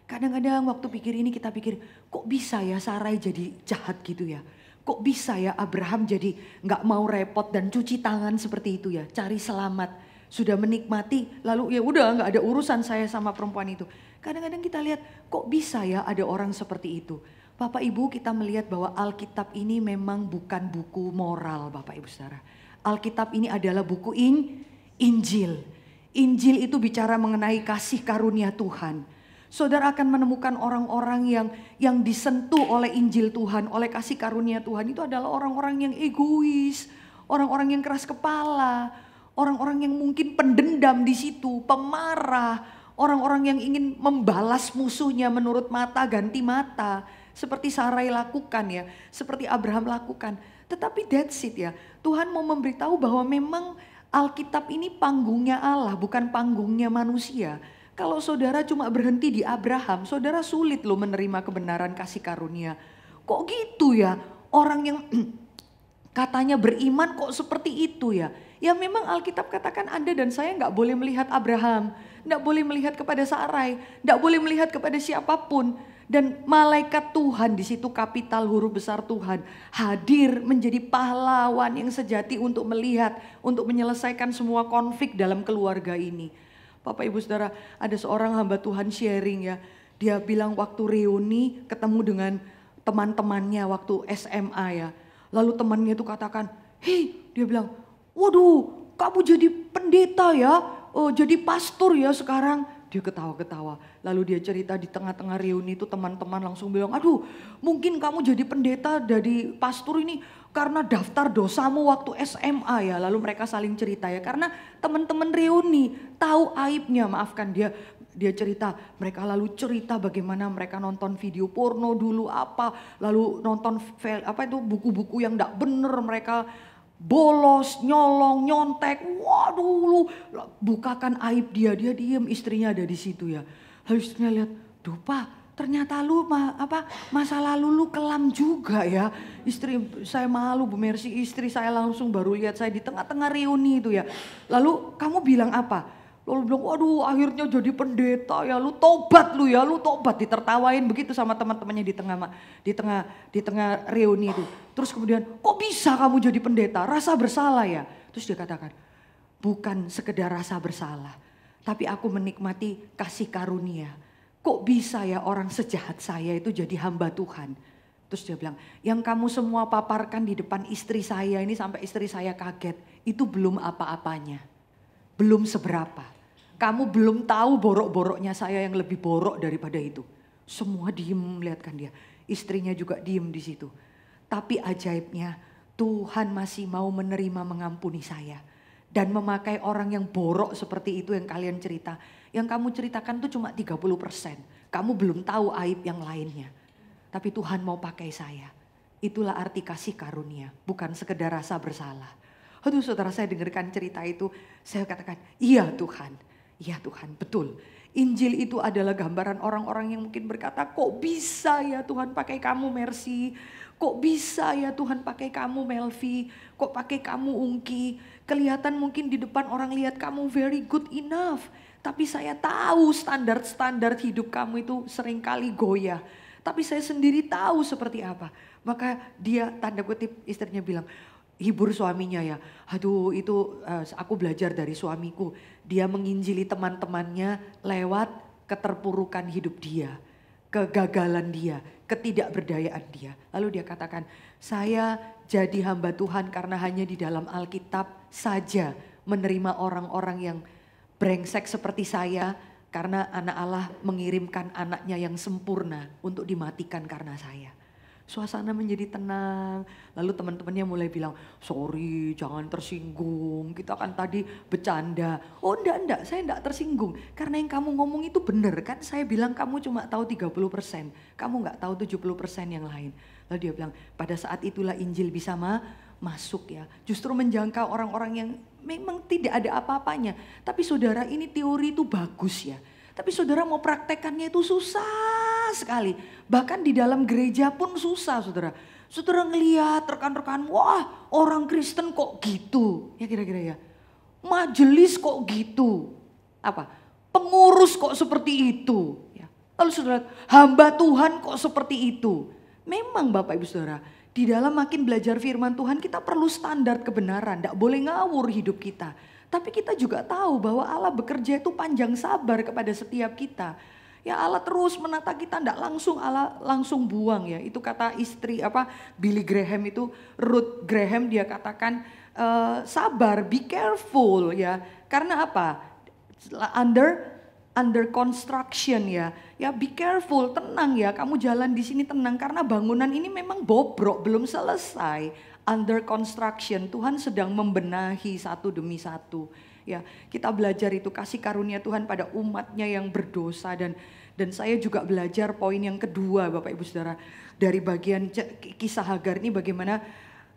Kadang-kadang waktu pikir ini kita pikir, kok bisa ya Sarai jadi jahat gitu ya. Kok bisa ya Abraham jadi gak mau repot dan cuci tangan seperti itu ya. Cari selamat, sudah menikmati lalu ya udah gak ada urusan saya sama perempuan itu. Kadang-kadang kita lihat kok bisa ya ada orang seperti itu. Bapak Ibu kita melihat bahwa Alkitab ini memang bukan buku moral Bapak Ibu Saudara. Alkitab ini adalah buku Injil. Injil itu bicara mengenai kasih karunia Tuhan. Saudara akan menemukan orang-orang yang disentuh oleh Injil Tuhan, oleh kasih karunia Tuhan itu adalah orang-orang yang egois, orang-orang yang keras kepala, orang-orang yang mungkin pendendam di situ, pemarah, orang-orang yang ingin membalas musuhnya menurut mata ganti mata, seperti Sarai lakukan ya, seperti Abraham lakukan. Tetapi that's it ya, Tuhan mau memberitahu bahwa memang Alkitab ini panggungnya Allah, bukan panggungnya manusia. Kalau saudara cuma berhenti di Abraham, saudara sulit loh menerima kebenaran kasih karunia. Kok gitu ya? Orang yang katanya beriman kok seperti itu ya? Ya memang Alkitab katakan Anda dan saya gak boleh melihat Abraham. Gak boleh melihat kepada Sarai. Gak boleh melihat kepada siapapun. Dan malaikat Tuhan di situ kapital huruf besar Tuhan. Hadir menjadi pahlawan yang sejati untuk melihat, untuk menyelesaikan semua konflik dalam keluarga ini. Bapak Ibu Saudara, ada seorang hamba Tuhan sharing ya. Dia bilang waktu reuni ketemu dengan teman-temannya waktu SMA ya. Lalu temannya itu katakan, hei, dia bilang, waduh kamu jadi pendeta ya, jadi pastor ya sekarang. Dia ketawa-ketawa. Lalu dia cerita di tengah-tengah reuni itu teman-teman langsung bilang, aduh mungkin kamu jadi pendeta dari pastor ini karena daftar dosamu waktu SMA ya. Lalu mereka saling cerita ya, karena teman-teman reuni tahu aibnya, maafkan dia cerita, mereka lalu cerita bagaimana mereka nonton video porno dulu lalu nonton buku-buku yang enggak bener, mereka bolos, nyolong, nyontek, waduh lu bukakan aib dia diem, istrinya ada di situ ya. Lalu istrinya lihat, duh Pak ternyata lu masa lalu lu kelam juga ya. Istri saya malu Bu Mercy, istri saya langsung baru lihat saya di tengah-tengah reuni itu ya. Lalu kamu bilang apa? Lalu bilang, waduh akhirnya jadi pendeta ya, lu tobat lu ya, lu tobat. Ditertawain begitu sama teman-temannya di tengah reuni itu. Terus kemudian, kok bisa kamu jadi pendeta? Rasa bersalah ya? Terus dia katakan, bukan sekedar rasa bersalah, tapi aku menikmati kasih karunia. Kok bisa ya orang sejahat saya itu jadi hamba Tuhan? Terus dia bilang, yang kamu semua paparkan di depan istri saya ini sampai istri saya kaget, itu belum apa-apanya. Belum seberapa. Kamu belum tahu borok-boroknya saya yang lebih borok daripada itu. Semua diem melihatkan dia. Istrinya juga diem di situ. Tapi ajaibnya Tuhan masih mau menerima mengampuni saya. Dan memakai orang yang borok seperti itu yang kalian cerita. Yang kamu ceritakan tuh cuma 30%. Kamu belum tahu aib yang lainnya. Tapi Tuhan mau pakai saya. Itulah arti kasih karunia. Bukan sekedar rasa bersalah. Aduh saudara, saya dengarkan cerita itu. Saya katakan, iya Tuhan. Iya Tuhan, betul. Injil itu adalah gambaran orang-orang yang mungkin berkata, kok bisa ya Tuhan pakai kamu Mercy? Kok bisa ya Tuhan pakai kamu Melvi? Kok pakai kamu Ungki? Kelihatan mungkin di depan orang lihat kamu very good enough. Tapi saya tahu standar-standar hidup kamu itu seringkali goyah. Tapi saya sendiri tahu seperti apa. Maka dia tanda kutip istrinya bilang, hibur suaminya ya. Aduh itu aku belajar dari suamiku. Dia menginjili teman-temannya lewat keterpurukan hidup dia. Kegagalan dia, ketidakberdayaan dia. Lalu dia katakan, saya jadi hamba Tuhan karena hanya di dalam Alkitab saja menerima orang-orang yang brengsek seperti saya. Karena anak Allah mengirimkan anaknya yang sempurna untuk dimatikan karena saya. Suasana menjadi tenang. Lalu teman-temannya mulai bilang, sorry jangan tersinggung. Kita kan tadi bercanda. Oh enggak, saya enggak tersinggung. Karena yang kamu ngomong itu benar kan. Saya bilang kamu cuma tahu 30%. Kamu enggak tahu 70% yang lain. Lalu dia bilang, pada saat itulah Injil bisa masuk ya. Justru menjangkau orang-orang yang memang tidak ada apa-apanya. Tapi saudara, ini teori itu bagus ya. Tapi saudara mau praktekannya itu susah sekali. Bahkan di dalam gereja pun susah saudara. Saudara ngelihat rekan-rekan, wah orang Kristen kok gitu. Ya kira-kira ya. Majelis kok gitu. Apa? Pengurus kok seperti itu. Ya. Lalu saudara, hamba Tuhan kok seperti itu. Memang Bapak Ibu Saudara, di dalam makin belajar firman Tuhan kita perlu standar kebenaran. Tidak boleh ngawur hidup kita. Tapi kita juga tahu bahwa Allah bekerja itu panjang sabar kepada setiap kita. Ya Allah terus menata kita, tidak langsung Allah langsung buang ya. Itu kata istri Billy Graham itu, Ruth Graham, dia katakan sabar, be careful ya. Karena apa? Under construction ya. Ya be careful, tenang ya. Kamu jalan di sini tenang karena bangunan ini memang bobrok, belum selesai. Under construction, Tuhan sedang membenahi satu demi satu. Ya, kita belajar itu kasih karunia Tuhan pada umatnya yang berdosa dan saya juga belajar poin yang kedua Bapak Ibu Saudara dari bagian kisah Hagar ini bagaimana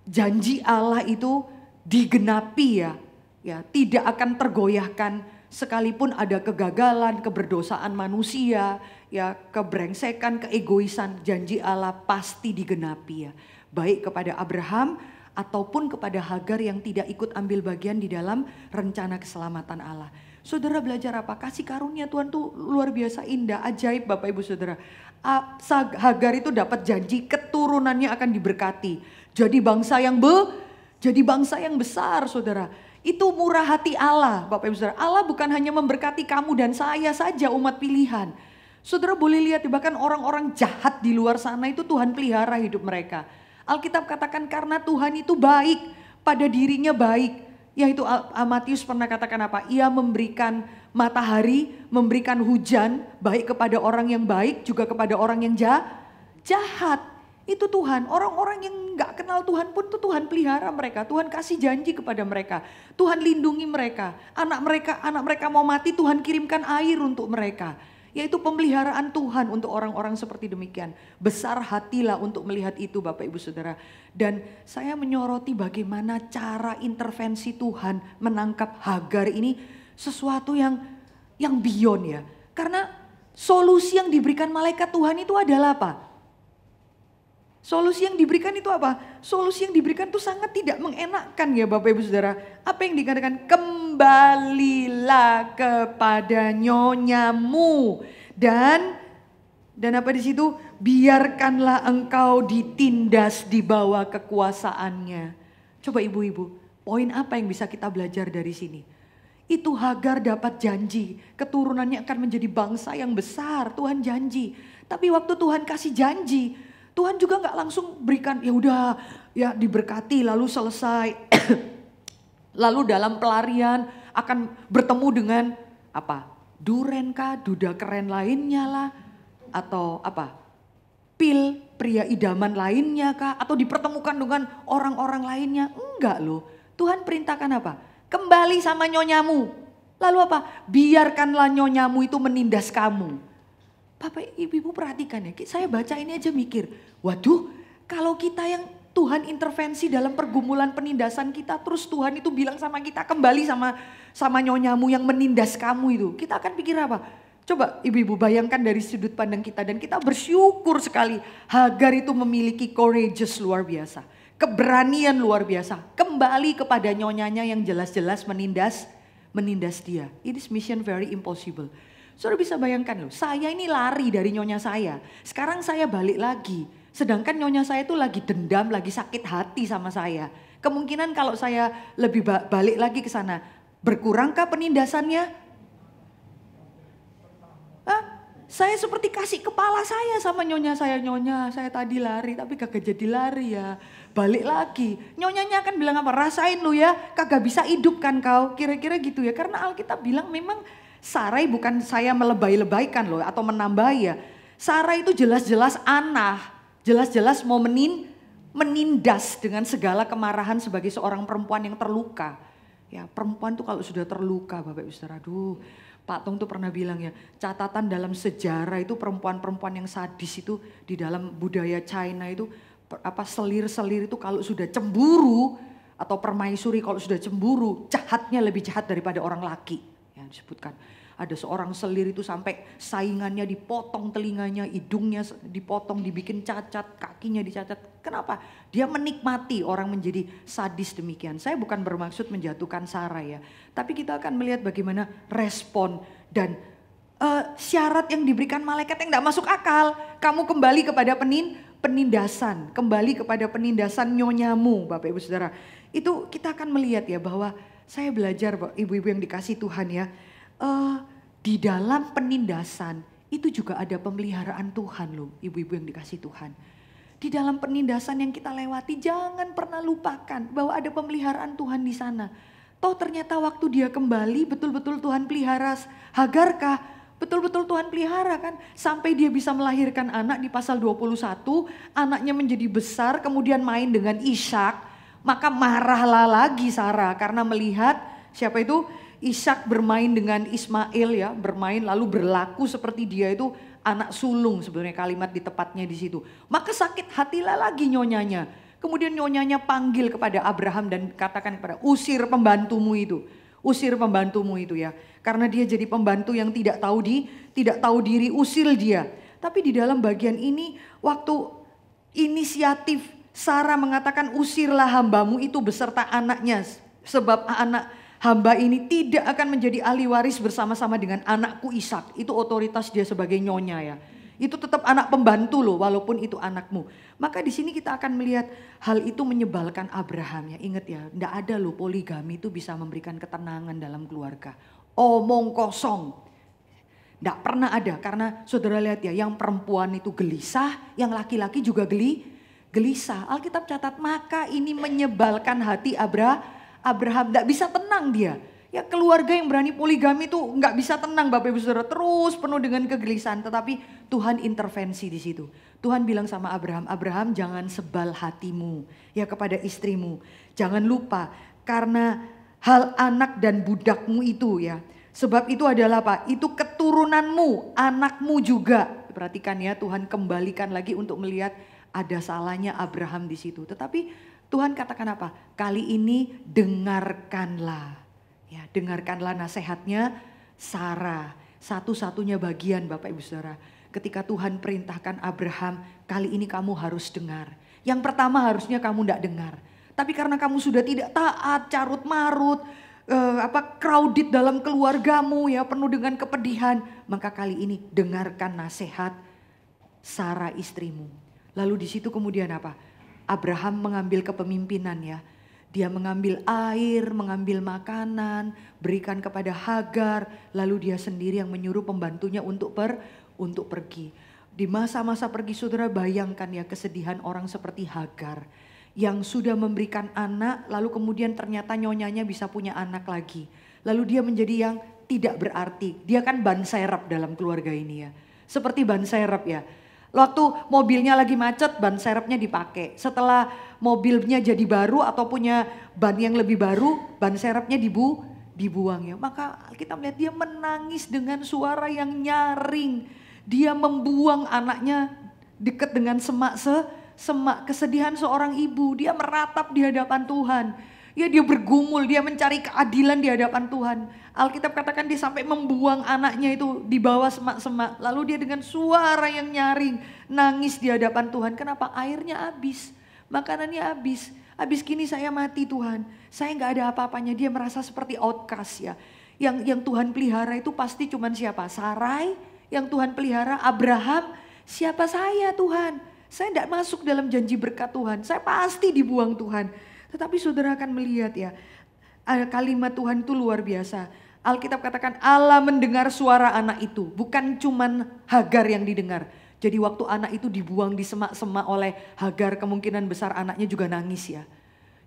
janji Allah itu digenapi ya. Ya, tidak akan tergoyahkan sekalipun ada kegagalan, keberdosaan manusia, ya, kebrengsekan, keegoisan, janji Allah pasti digenapi ya. Baik kepada Abraham ataupun kepada Hagar yang tidak ikut ambil bagian di dalam rencana keselamatan Allah. Saudara belajar apa? Kasih karunia Tuhan tuh luar biasa indah, ajaib Bapak Ibu Saudara. Hagar itu dapat janji keturunannya akan diberkati. Jadi bangsa yang besar Saudara. Itu murah hati Allah Bapak Ibu Saudara. Allah bukan hanya memberkati kamu dan saya saja umat pilihan. Saudara boleh lihat bahkan orang-orang jahat di luar sana itu Tuhan pelihara hidup mereka. Alkitab katakan karena Tuhan itu baik, pada dirinya baik. Yaitu Matius pernah katakan apa? Ia memberikan matahari, memberikan hujan, baik kepada orang yang baik, juga kepada orang yang jahat. Itu Tuhan, orang-orang yang gak kenal Tuhan pun tuh Tuhan pelihara mereka. Tuhan kasih janji kepada mereka, Tuhan lindungi mereka. Anak mereka mau mati, Tuhan kirimkan air untuk mereka. Yaitu pemeliharaan Tuhan untuk orang-orang seperti demikian. Besar hatilah untuk melihat itu Bapak Ibu Saudara. Dan saya menyoroti bagaimana cara intervensi Tuhan menangkap Hagar ini sesuatu yang beyond ya. Karena Solusi yang diberikan malaikat Tuhan itu adalah apa? Solusi yang diberikan itu apa? Solusi yang diberikan itu sangat tidak mengenakkan ya Bapak Ibu Saudara. Apa yang dikatakan? Kembalilah kepada nyonyamu. Dan apa di situ? Biarkanlah engkau ditindas di bawah kekuasaannya. Coba ibu-ibu, poin apa yang bisa kita belajar dari sini? Itu Hagar dapat janji, keturunannya akan menjadi bangsa yang besar, Tuhan janji. Tapi waktu Tuhan kasih janji, Tuhan juga nggak langsung berikan, ya udah, ya diberkati lalu selesai. Lalu dalam pelarian akan bertemu dengan apa? Duren kah, duda keren lainnya lah, atau apa? Pil, pria idaman lainnya kah, atau dipertemukan dengan orang-orang lainnya? Enggak loh. Tuhan perintahkan apa? Kembali sama nyonyamu. Lalu apa? Biarkanlah nyonyamu itu menindas kamu. Bapak ibu perhatikan ya, saya baca ini aja mikir, waduh kalau kita yang Tuhan intervensi dalam pergumulan penindasan kita, terus Tuhan itu bilang sama kita kembali sama nyonyamu yang menindas kamu itu. Kita akan pikir apa? Coba ibu-ibu bayangkan dari sudut pandang kita, dan kita bersyukur sekali Hagar itu memiliki courageous luar biasa. Keberanian luar biasa, kembali kepada nyonyanya yang jelas-jelas menindas dia. It is mission very impossible. Saudara bisa bayangkan loh, saya ini lari dari nyonya saya. Sekarang saya balik lagi. Sedangkan nyonya saya itu lagi dendam, lagi sakit hati sama saya. Kemungkinan kalau saya lebih balik lagi ke sana, berkurangkah penindasannya? Saya seperti kasih kepala saya sama nyonya saya. Nyonya saya tadi lari tapi kagak jadi lari ya. Balik lagi. Nyonyanya akan bilang apa? Rasain lu ya, kagak bisa hidup kan kau. Kira-kira gitu ya. Karena Alkitab bilang memang Sarai, bukan saya melebay-lebaykan loh atau menambah ya. Sarai itu jelas-jelas anah, jelas-jelas mau menindas dengan segala kemarahan sebagai seorang perempuan yang terluka. Ya perempuan tuh kalau sudah terluka Bapak Ibu Saudara, aduh Pak Tong tuh pernah bilang ya, catatan dalam sejarah itu perempuan-perempuan yang sadis itu di dalam budaya China itu selir-selir itu kalau sudah cemburu atau permaisuri kalau sudah cemburu jahatnya lebih jahat daripada orang laki. Ya disebutkan ada seorang selir itu sampai saingannya dipotong telinganya, hidungnya dipotong, dibikin cacat, kakinya dicacat. Kenapa? Dia menikmati orang menjadi sadis demikian. Saya bukan bermaksud menjatuhkan Sarai ya, tapi kita akan melihat bagaimana respon dan syarat yang diberikan malaikat yang tidak masuk akal. Kamu kembali kepada penindasan, kembali kepada penindasan nyonyamu Bapak Ibu Saudara. Itu kita akan melihat ya bahwa saya belajar ibu-ibu yang dikasih Tuhan ya, di dalam penindasan itu juga ada pemeliharaan Tuhan loh ibu-ibu yang dikasih Tuhan. Di dalam penindasan yang kita lewati jangan pernah lupakan bahwa ada pemeliharaan Tuhan di sana. Toh ternyata waktu dia kembali betul-betul Tuhan pelihara Hagar kah? Betul-betul Tuhan pelihara kan? Sampai dia bisa melahirkan anak di pasal 21, anaknya menjadi besar kemudian main dengan Ishak. Maka marahlah lagi Sarah karena melihat siapa itu? Ishak bermain dengan Ismail ya, bermain lalu berlaku seperti dia itu anak sulung sebenarnya kalimat di tepatnya di situ. Maka sakit hatilah lagi nyonyanya. Kemudian nyonyanya panggil kepada Abraham dan katakan kepada usir pembantumu itu. Usir pembantumu itu ya. Karena dia jadi pembantu yang tidak tahu diri, usir dia. Tapi di dalam bagian ini waktu inisiatif Sarah mengatakan usirlah hambamu itu beserta anaknya. Sebab anak hamba ini tidak akan menjadi ahli waris bersama-sama dengan anakku Ishak. Itu otoritas dia sebagai nyonya ya. Itu tetap anak pembantu loh walaupun itu anakmu. Maka di sini kita akan melihat hal itu menyebalkan Abraham ya. Ingat ya, enggak ada loh poligami itu bisa memberikan ketenangan dalam keluarga. Omong kosong. Enggak pernah ada karena saudara lihat ya, yang perempuan itu gelisah, yang laki-laki juga gelisah. Alkitab catat maka ini menyebalkan hati Abraham, enggak bisa tenang dia. Ya keluarga yang berani poligami itu nggak bisa tenang Bapak Ibu Saudara, terus penuh dengan kegelisahan. Tetapi Tuhan intervensi di situ. Tuhan bilang sama Abraham, Abraham jangan sebal hatimu ya kepada istrimu. Jangan lupa karena hal anak dan budakmu itu ya. Sebab itu adalah apa? Itu keturunanmu, anakmu juga. Perhatikan ya, Tuhan kembalikan lagi untuk melihat ada salahnya Abraham di situ. Tetapi Tuhan katakan apa? Kali ini dengarkanlah. Ya, dengarkanlah nasihatnya Sarah. Satu-satunya bagian Bapak Ibu Saudara. Ketika Tuhan perintahkan Abraham, kali ini kamu harus dengar. Yang pertama harusnya kamu tidak dengar. Tapi karena kamu sudah tidak taat, carut marut, crowded dalam keluargamu ya, penuh dengan kepedihan. Maka kali ini dengarkan nasihat Sarah istrimu. Lalu di situ kemudian apa? Abraham mengambil kepemimpinan ya. Dia mengambil air, mengambil makanan, berikan kepada Hagar. Lalu dia sendiri yang menyuruh pembantunya untuk pergi. Di masa-masa pergi saudara, bayangkan ya kesedihan orang seperti Hagar. Yang sudah memberikan anak, lalu kemudian ternyata nyonyanya bisa punya anak lagi. Lalu dia menjadi yang tidak berarti. Dia kan ban serep dalam keluarga ini ya. Seperti ban serep ya. Waktu mobilnya lagi macet, ban serepnya dipakai. Setelah mobilnya jadi baru atau punya ban yang lebih baru, ban serepnya dibuang ya. Maka kita melihat dia menangis dengan suara yang nyaring. Dia membuang anaknya dekat dengan semak kesedihan seorang ibu. Dia meratap di hadapan Tuhan. Ya dia bergumul, dia mencari keadilan di hadapan Tuhan. Alkitab katakan dia sampai membuang anaknya itu di bawah semak-semak. Lalu dia dengan suara yang nyaring nangis di hadapan Tuhan. Kenapa? Airnya habis, makanannya habis. Habis kini saya mati Tuhan. Saya nggak ada apa-apanya. Dia merasa seperti outcast ya. Yang Tuhan pelihara itu pasti cuman siapa? Sarai yang Tuhan pelihara, Abraham. Siapa saya Tuhan? Saya tidak masuk dalam janji berkat Tuhan. Saya pasti dibuang Tuhan. Tetapi saudara akan melihat ya, kalimat Tuhan itu luar biasa. Alkitab katakan Allah mendengar suara anak itu. Bukan cuman Hagar yang didengar. Jadi waktu anak itu dibuang di semak-semak oleh Hagar, kemungkinan besar anaknya juga nangis ya.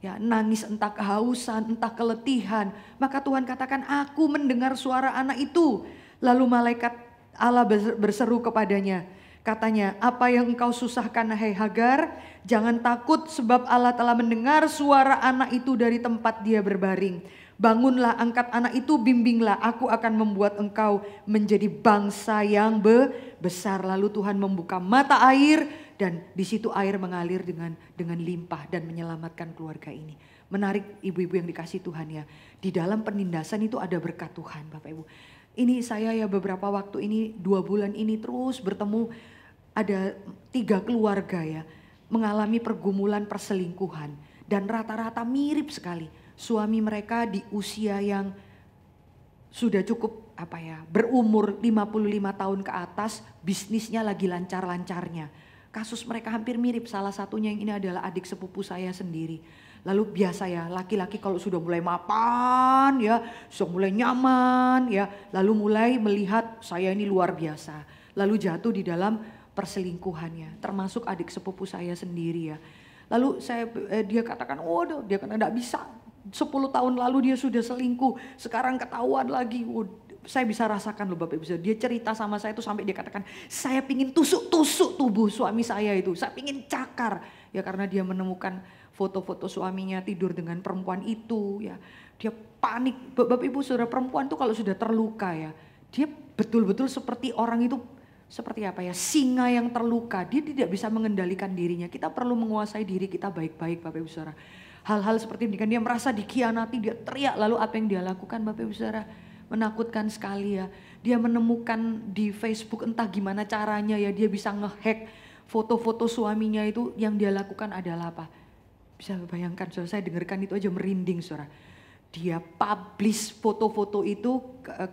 Ya nangis entah kehausan, entah keletihan. Maka Tuhan katakan aku mendengar suara anak itu. Lalu malaikat Allah berseru kepadanya. Katanya, apa yang engkau susahkan hai Hagar? Jangan takut sebab Allah telah mendengar suara anak itu dari tempat dia berbaring. Bangunlah, angkat anak itu, bimbinglah. Aku akan membuat engkau menjadi bangsa yang besar. Lalu Tuhan membuka mata air dan di situ air mengalir dengan limpah dan menyelamatkan keluarga ini. Menarik ibu-ibu yang dikasih Tuhan ya. Di dalam penindasan itu ada berkat Tuhan Bapak Ibu. Ini saya ya beberapa waktu ini 2 bulan ini terus bertemu ada 3 keluarga ya mengalami pergumulan perselingkuhan dan rata-rata mirip sekali. Suami mereka di usia yang sudah cukup berumur 55 tahun ke atas, bisnisnya lagi lancar-lancarnya. Kasus mereka hampir mirip, salah satunya yang ini adalah adik sepupu saya sendiri. Lalu biasa ya, laki-laki kalau sudah mulai mapan ya, sudah mulai nyaman ya, lalu mulai melihat saya ini luar biasa. Lalu jatuh di dalam perselingkuhannya, termasuk adik sepupu saya sendiri ya. Lalu dia katakan, waduh dia kan enggak bisa. 10 tahun lalu dia sudah selingkuh, sekarang ketahuan lagi. Saya bisa rasakan loh Bapak Ibu. Dia cerita sama saya itu sampai dia katakan, saya pingin tusuk-tusuk tubuh suami saya itu. Saya pingin cakar. Ya karena dia menemukan foto-foto suaminya tidur dengan perempuan itu ya. Dia panik. Bapak Ibu Saudara, perempuan itu kalau sudah terluka ya, dia betul-betul seperti orang itu, seperti singa yang terluka. Dia tidak bisa mengendalikan dirinya. Kita perlu menguasai diri kita baik-baik Bapak Ibu Saudara. Hal-hal seperti ini kan dia merasa dikhianati, dia teriak, lalu apa yang dia lakukan Bapak Ibu Saudara? Menakutkan sekali ya. Dia menemukan di Facebook entah gimana caranya ya, dia bisa ngehack foto-foto suaminya itu. Yang dia lakukan adalah apa? Bisa bayangkan saudara, saya dengarkan itu aja merinding saudara. Dia publish foto-foto itu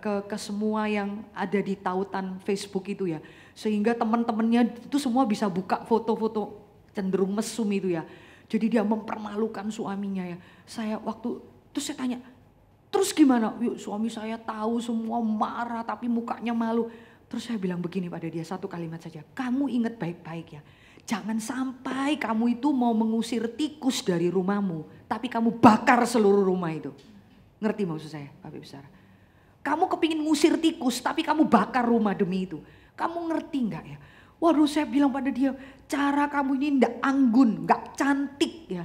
ke semua yang ada di tautan Facebook itu ya. Sehingga teman-temannya itu semua bisa buka foto-foto cenderung mesum itu ya. Jadi dia mempermalukan suaminya ya. Terus saya tanya, terus gimana? Yuk, suami saya tahu semua, marah tapi mukanya malu. Terus saya bilang begini pada dia, satu kalimat saja. Kamu ingat baik-baik ya. Jangan sampai kamu itu mau mengusir tikus dari rumahmu, tapi kamu bakar seluruh rumah itu. Ngerti maksud saya, Bapak Ibu Saudara? Kamu kepingin ngusir tikus, tapi kamu bakar rumah demi itu. Kamu ngerti enggak ya? Waduh, saya bilang pada dia, cara kamu ini enggak anggun, enggak cantik ya.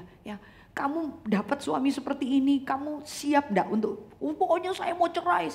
Kamu dapat suami seperti ini, kamu siap enggak untuk, pokoknya saya mau cerai.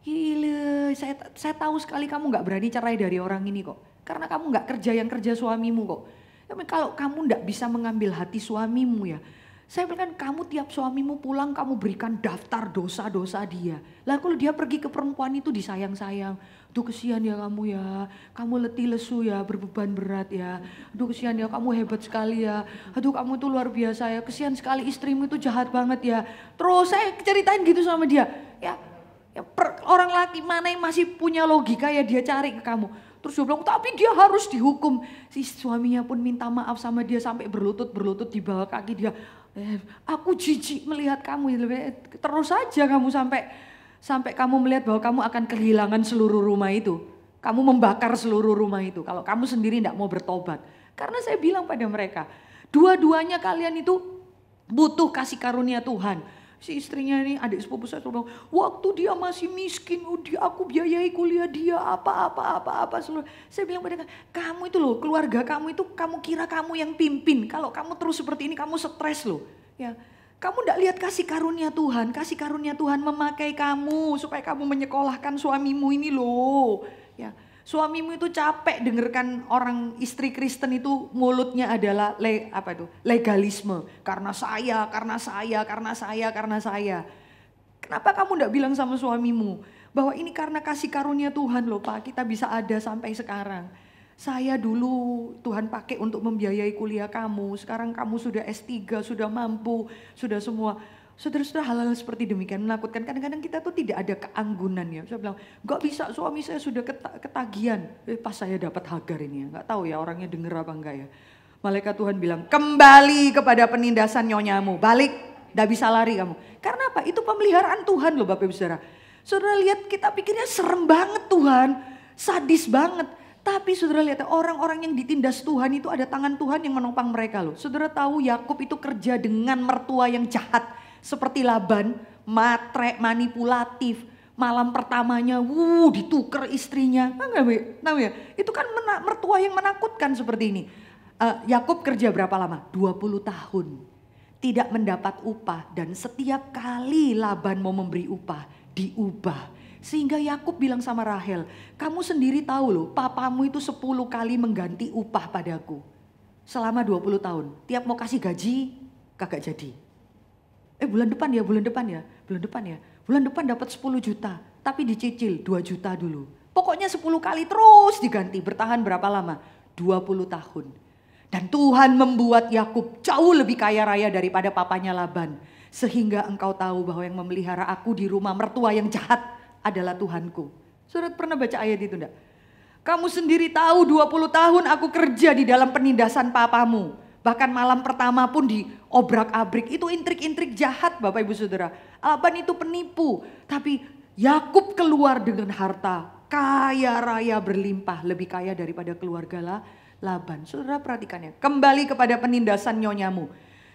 Gila, saya tahu sekali kamu enggak berani cerai dari orang ini kok. Karena kamu enggak kerja yang kerja suamimu kok. Tapi kalau kamu enggak bisa mengambil hati suamimu ya, Saya bilang, kamu tiap suamimu pulang kamu berikan daftar dosa-dosa dia. Lalu kalau dia pergi ke perempuan itu disayang-sayang. Aduh kesian ya kamu ya, kamu letih lesu ya, berbeban berat ya. Aduh kesian ya, kamu hebat sekali ya. Aduh kamu tuh luar biasa ya, kesian sekali istrimu itu jahat banget ya. Terus saya ceritain gitu sama dia. Ya orang laki mana yang masih punya logika ya dia cari ke kamu. Terus dia bilang, tapi dia harus dihukum. Si suaminya pun minta maaf sama dia sampai berlutut di bawah kaki dia. Aku jijik melihat kamu, terus saja kamu sampai kamu melihat bahwa kamu akan kehilangan seluruh rumah itu. Kamu membakar seluruh rumah itu kalau kamu sendiri tidak mau bertobat. Karena saya bilang pada mereka, dua-duanya kalian itu butuh kasih karunia Tuhan. Si istrinya ini adik sepupu saya bilang, waktu dia masih miskin, aku biayai kuliah dia apa seluruh. Saya bilang pada kamu itu loh, keluarga kamu itu kamu kira kamu yang pimpin. Kalau kamu terus seperti ini kamu stres loh. Ya, kamu tidak lihat kasih karunia Tuhan memakai kamu supaya kamu menyekolahkan suamimu ini loh. Ya, suamimu itu capek dengarkan orang istri Kristen itu mulutnya adalah legalisme. Karena saya. Kenapa kamu tidak bilang sama suamimu bahwa ini karena kasih karunia Tuhan loh Pak, kita bisa ada sampai sekarang. Saya dulu Tuhan pakai untuk membiayai kuliah kamu, sekarang kamu sudah S3, sudah mampu, sudah semua. Saudara-saudara, hal-hal seperti demikian menakutkan. Kadang-kadang kita tuh tidak ada keanggunan ya. Saya bilang, gak bisa, suami saya sudah ketagihan. Pas saya dapat Hagar ini ya, gak tahu ya orangnya denger apa enggak ya. Malaikat Tuhan bilang, kembali kepada penindasan nyonyamu, balik, gak bisa lari kamu. Karena apa? Itu pemeliharaan Tuhan loh Bapak Ibu Saudara. Saudara lihat, kita pikirnya serem banget Tuhan, sadis banget. Tapi saudara lihat, orang-orang yang ditindas Tuhan itu ada tangan Tuhan yang menopang mereka loh. Saudara tahu Yakub itu kerja dengan mertua yang jahat. Seperti Laban, matre, manipulatif. Malam pertamanya, ditukar istrinya. Tahu ya? Itu kan mertua yang menakutkan seperti ini. Yakub kerja berapa lama? 20 tahun. Tidak mendapat upah. Dan setiap kali Laban mau memberi upah, diubah. Sehingga Yakub bilang sama Rahel, kamu sendiri tahu loh, papamu itu 10 kali mengganti upah padaku. Selama 20 tahun. Tiap mau kasih gaji, kagak jadi. Bulan depan ya. Bulan depan dapat 10 juta, tapi dicicil 2 juta dulu. Pokoknya 10 kali terus diganti, bertahan berapa lama? 20 tahun. Dan Tuhan membuat Yakub jauh lebih kaya raya daripada papanya Laban. Sehingga engkau tahu bahwa yang memelihara aku di rumah mertua yang jahat adalah Tuhanku. Saudara pernah baca ayat itu enggak? Kamu sendiri tahu 20 tahun aku kerja di dalam penindasan papamu. Bahkan malam pertama pun diobrak-abrik. Itu intrik-intrik jahat Bapak Ibu Saudara. Laban itu penipu. Tapi Yakub keluar dengan harta. Kaya raya berlimpah. Lebih kaya daripada keluarga Laban. Saudara perhatikannya. Kembali kepada penindasan nyonyamu.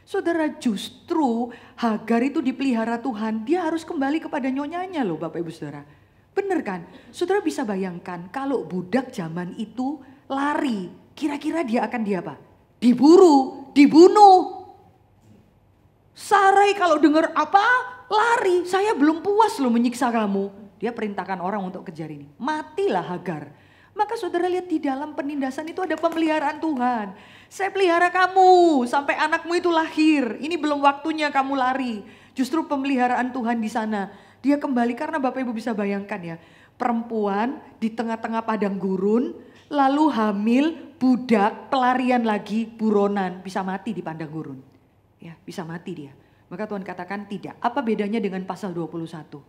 Saudara justru Hagar itu dipelihara Tuhan. Dia harus kembali kepada nyonyanya loh Bapak Ibu Saudara. Bener kan? Saudara bisa bayangkan kalau budak zaman itu lari. Kira-kira dia akan apa? Diburu, dibunuh. Sarai kalau dengar apa? Lari. Saya belum puas loh menyiksa kamu. Dia perintahkan orang untuk kejar ini. Matilah Hagar. Maka saudara lihat di dalam penindasan itu ada pemeliharaan Tuhan. Saya pelihara kamu sampai anakmu itu lahir. Ini belum waktunya kamu lari. Justru pemeliharaan Tuhan di sana. Dia kembali karena Bapak Ibu bisa bayangkan ya. Perempuan di tengah-tengah padang gurun. Lalu hamil, budak, pelarian lagi, buronan, bisa mati di padang gurun. Ya, bisa mati dia. Maka Tuhan katakan tidak. Apa bedanya dengan pasal 21?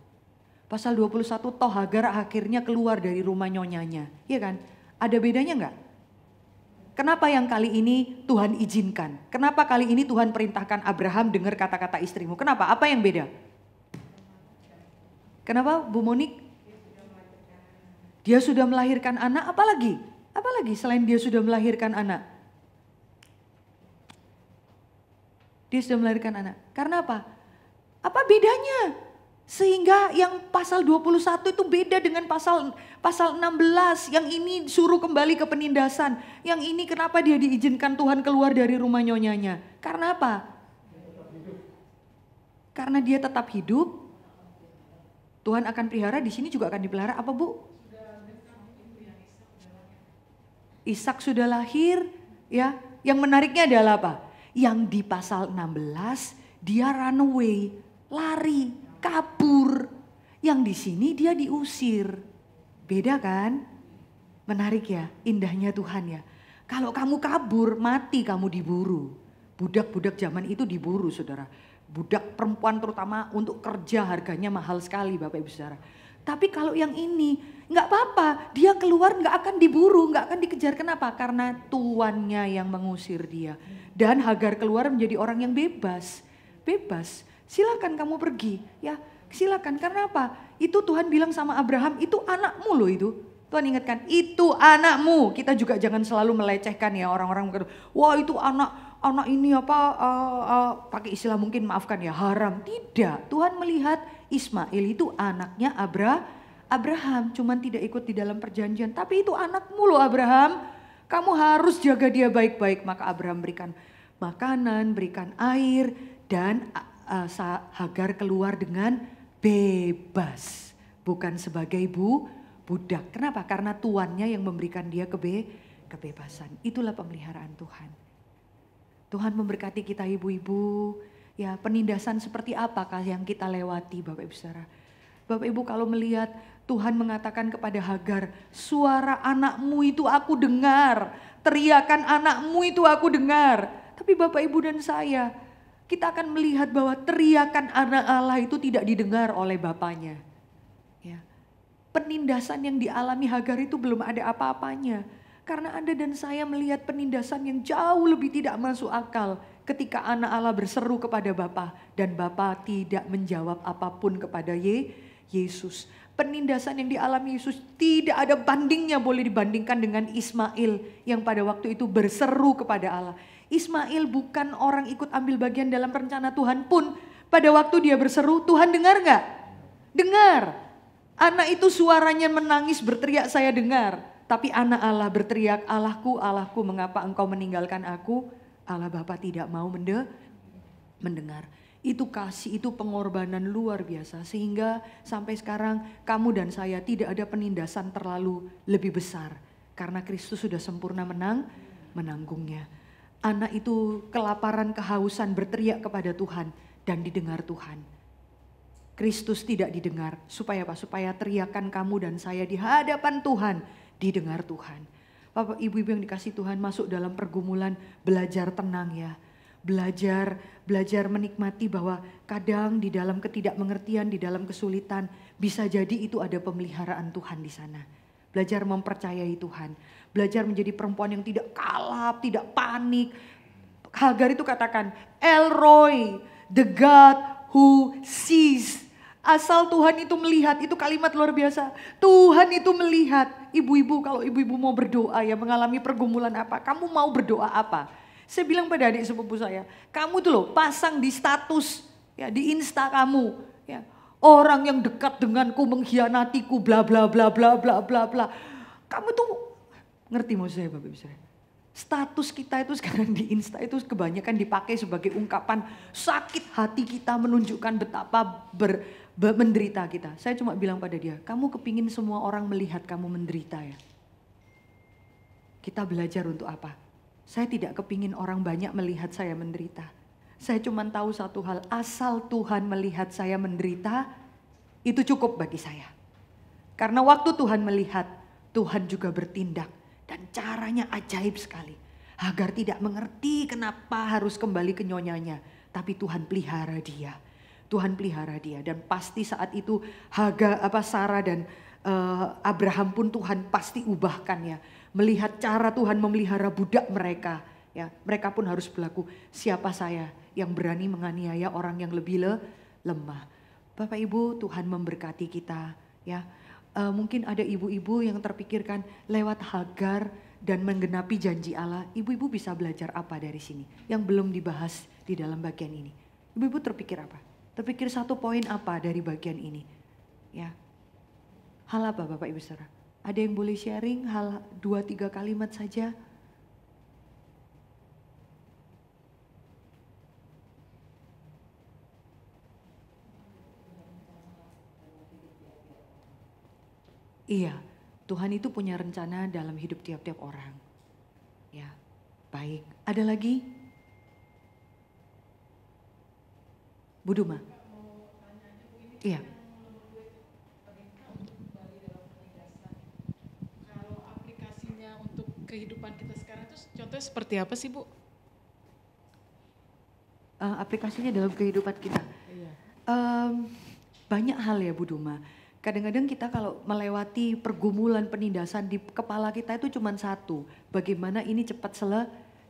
Pasal 21 toh Hagar akhirnya keluar dari rumah nyonyanya. Iya kan? Ada bedanya enggak? Kenapa yang kali ini Tuhan izinkan? Kenapa kali ini Tuhan perintahkan Abraham dengar kata-kata istrimu? Kenapa? Apa yang beda? Kenapa Bu Monik? Dia sudah melahirkan anak, apalagi? Apalagi selain dia sudah melahirkan anak? Dia sudah melahirkan anak. Karena apa? Apa bedanya? Sehingga yang pasal 21 itu beda dengan pasal 16. Yang ini suruh kembali ke penindasan. Yang ini kenapa dia diizinkan Tuhan keluar dari rumah nyonyanya? Karena apa? Karena dia tetap hidup. Tuhan akan pelihara, di sini juga akan dipelihara. Apa Bu? Ishak sudah lahir, ya. Yang menariknya adalah apa? Yang di pasal 16 dia run away, lari, kabur. Yang di sini dia diusir. Beda kan? Menarik ya, indahnya Tuhan ya. Kalau kamu kabur, mati kamu diburu. Budak-budak zaman itu diburu saudara. Budak perempuan terutama untuk kerja harganya mahal sekali Bapak Ibu Saudara. Tapi kalau yang ini nggak apa-apa, dia keluar nggak akan diburu, nggak akan dikejar. Kenapa? Karena tuannya yang mengusir dia. Dan Hagar keluar menjadi orang yang bebas. Bebas, silakan kamu pergi ya, silakan. Karena apa? Itu Tuhan bilang sama Abraham, itu anakmu loh itu. Tuhan ingatkan, itu anakmu. Kita juga jangan selalu melecehkan ya orang-orang berkata, wah itu anak ini apa, pakai istilah mungkin maafkan ya, haram. Tidak, Tuhan melihat Ismail itu anaknya Abraham. Cuman tidak ikut di dalam perjanjian. Tapi itu anakmu loh Abraham. Kamu harus jaga dia baik-baik. Maka Abraham berikan makanan, berikan air. Dan Hagar keluar dengan bebas. Bukan sebagai budak. Kenapa? Karena tuannya yang memberikan dia kebebasan. Itulah pemeliharaan Tuhan. Tuhan memberkati kita ibu-ibu. Ya, penindasan seperti apakah yang kita lewati Bapak Ibu Saudara? Bapak Ibu kalau melihat Tuhan mengatakan kepada Hagar, suara anakmu itu aku dengar. Teriakan anakmu itu aku dengar. Tapi Bapak Ibu dan saya, kita akan melihat bahwa teriakan anak Allah itu tidak didengar oleh bapaknya. Ya. Penindasan yang dialami Hagar itu belum ada apa-apanya. Karena Anda dan saya melihat penindasan yang jauh lebih tidak masuk akal ketika anak Allah berseru kepada Bapa dan Bapa tidak menjawab apapun kepada Yesus. Penindasan yang dialami Yesus tidak ada bandingnya boleh dibandingkan dengan Ismail yang pada waktu itu berseru kepada Allah. Ismail bukan orang ikut ambil bagian dalam rencana Tuhan pun pada waktu dia berseru, Tuhan dengar gak? Dengar. Anak itu suaranya menangis berteriak saya dengar. Tapi anak Allah berteriak, Allahku, Allahku, mengapa engkau meninggalkan aku? Allah Bapa tidak mau mendengar. Itu kasih, itu pengorbanan luar biasa. Sehingga sampai sekarang kamu dan saya tidak ada penindasan terlalu lebih besar. Karena Kristus sudah sempurna menanggungnya. Anak itu kelaparan, kehausan berteriak kepada Tuhan dan didengar Tuhan. Kristus tidak didengar. Supaya apa? Supaya teriakan kamu dan saya di hadapan Tuhan didengar Tuhan. Bapak ibu-ibu yang dikasih Tuhan, masuk dalam pergumulan, belajar tenang ya. Belajar menikmati bahwa kadang di dalam ketidakmengertian, di dalam kesulitan, bisa jadi itu ada pemeliharaan Tuhan di sana. Belajar mempercayai Tuhan. Belajar menjadi perempuan yang tidak kalap, tidak panik. Hagar itu katakan, El Roy, the God who sees. Asal Tuhan itu melihat, itu kalimat luar biasa. Tuhan itu melihat. Ibu-ibu, kalau ibu-ibu mau berdoa ya, mengalami pergumulan apa, kamu mau berdoa apa? Saya bilang pada adik sepupu saya, kamu tuh loh pasang di status, ya di Insta kamu. Ya, orang yang dekat denganku mengkhianatiku, bla bla bla bla bla bla bla. Kamu tuh ngerti maksud saya Bapak Ibu saya? Status kita itu sekarang di Insta itu kebanyakan dipakai sebagai ungkapan sakit hati kita, menunjukkan betapa menderita kita. Saya cuma bilang pada dia, kamu kepingin semua orang melihat kamu menderita ya? Kita belajar untuk apa? Saya tidak kepingin orang banyak melihat saya menderita. Saya cuma tahu satu hal, asal Tuhan melihat saya menderita, itu cukup bagi saya. Karena waktu Tuhan melihat, Tuhan juga bertindak. Dan caranya ajaib sekali. Hagar tidak mengerti kenapa harus kembali ke nyonyanya. Tapi Tuhan pelihara dia. Tuhan pelihara dia. Dan pasti saat itu Sarah dan Abraham pun Tuhan pasti ubahkan ya. Melihat cara Tuhan memelihara budak mereka. Ya, mereka pun harus berlaku, siapa saya yang berani menganiaya orang yang lebih lemah. Bapak Ibu, Tuhan memberkati kita ya. Mungkin ada ibu-ibu yang terpikirkan lewat Hagar dan menggenapi janji Allah. Ibu-ibu bisa belajar apa dari sini yang belum dibahas di dalam bagian ini? Ibu-ibu terpikir apa? Terpikir satu poin apa dari bagian ini? Ya, hal apa Bapak Ibu Saudara? Ada yang boleh sharing hal 2-3 kalimat saja? Iya, Tuhan itu punya rencana dalam hidup tiap-tiap orang. Ya, baik. Ada lagi? Bu Duma. Iya. Kalau aplikasinya untuk kehidupan kita sekarang itu contohnya seperti apa sih Bu? Aplikasinya dalam kehidupan kita. Iya. Banyak hal ya Bu Duma. Kadang-kadang kita kalau melewati pergumulan penindasan di kepala kita itu cuma satu. Bagaimana ini cepat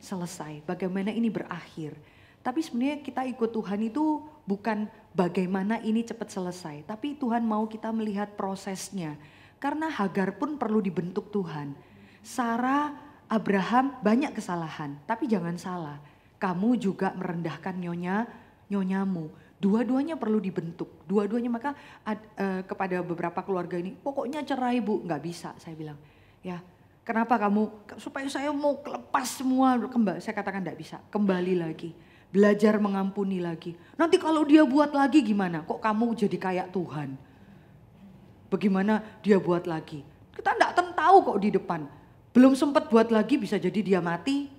selesai, bagaimana ini berakhir. Tapi sebenarnya kita ikut Tuhan itu bukan bagaimana ini cepat selesai. Tapi Tuhan mau kita melihat prosesnya. Karena Hagar pun perlu dibentuk Tuhan. Sarah, Abraham banyak kesalahan. Tapi jangan salah, kamu juga merendahkan nyonyamu. Dua-duanya perlu dibentuk, dua-duanya. Maka kepada beberapa keluarga ini, pokoknya cerai Bu, nggak bisa saya bilang. Ya, kenapa kamu, supaya saya mau lepas semua, saya katakan nggak bisa, kembali lagi. Belajar mengampuni lagi. Nanti kalau dia buat lagi gimana? Kok kamu jadi kayak Tuhan? Bagaimana dia buat lagi? Kita nggak tahu kok di depan. Belum sempat buat lagi bisa jadi dia mati.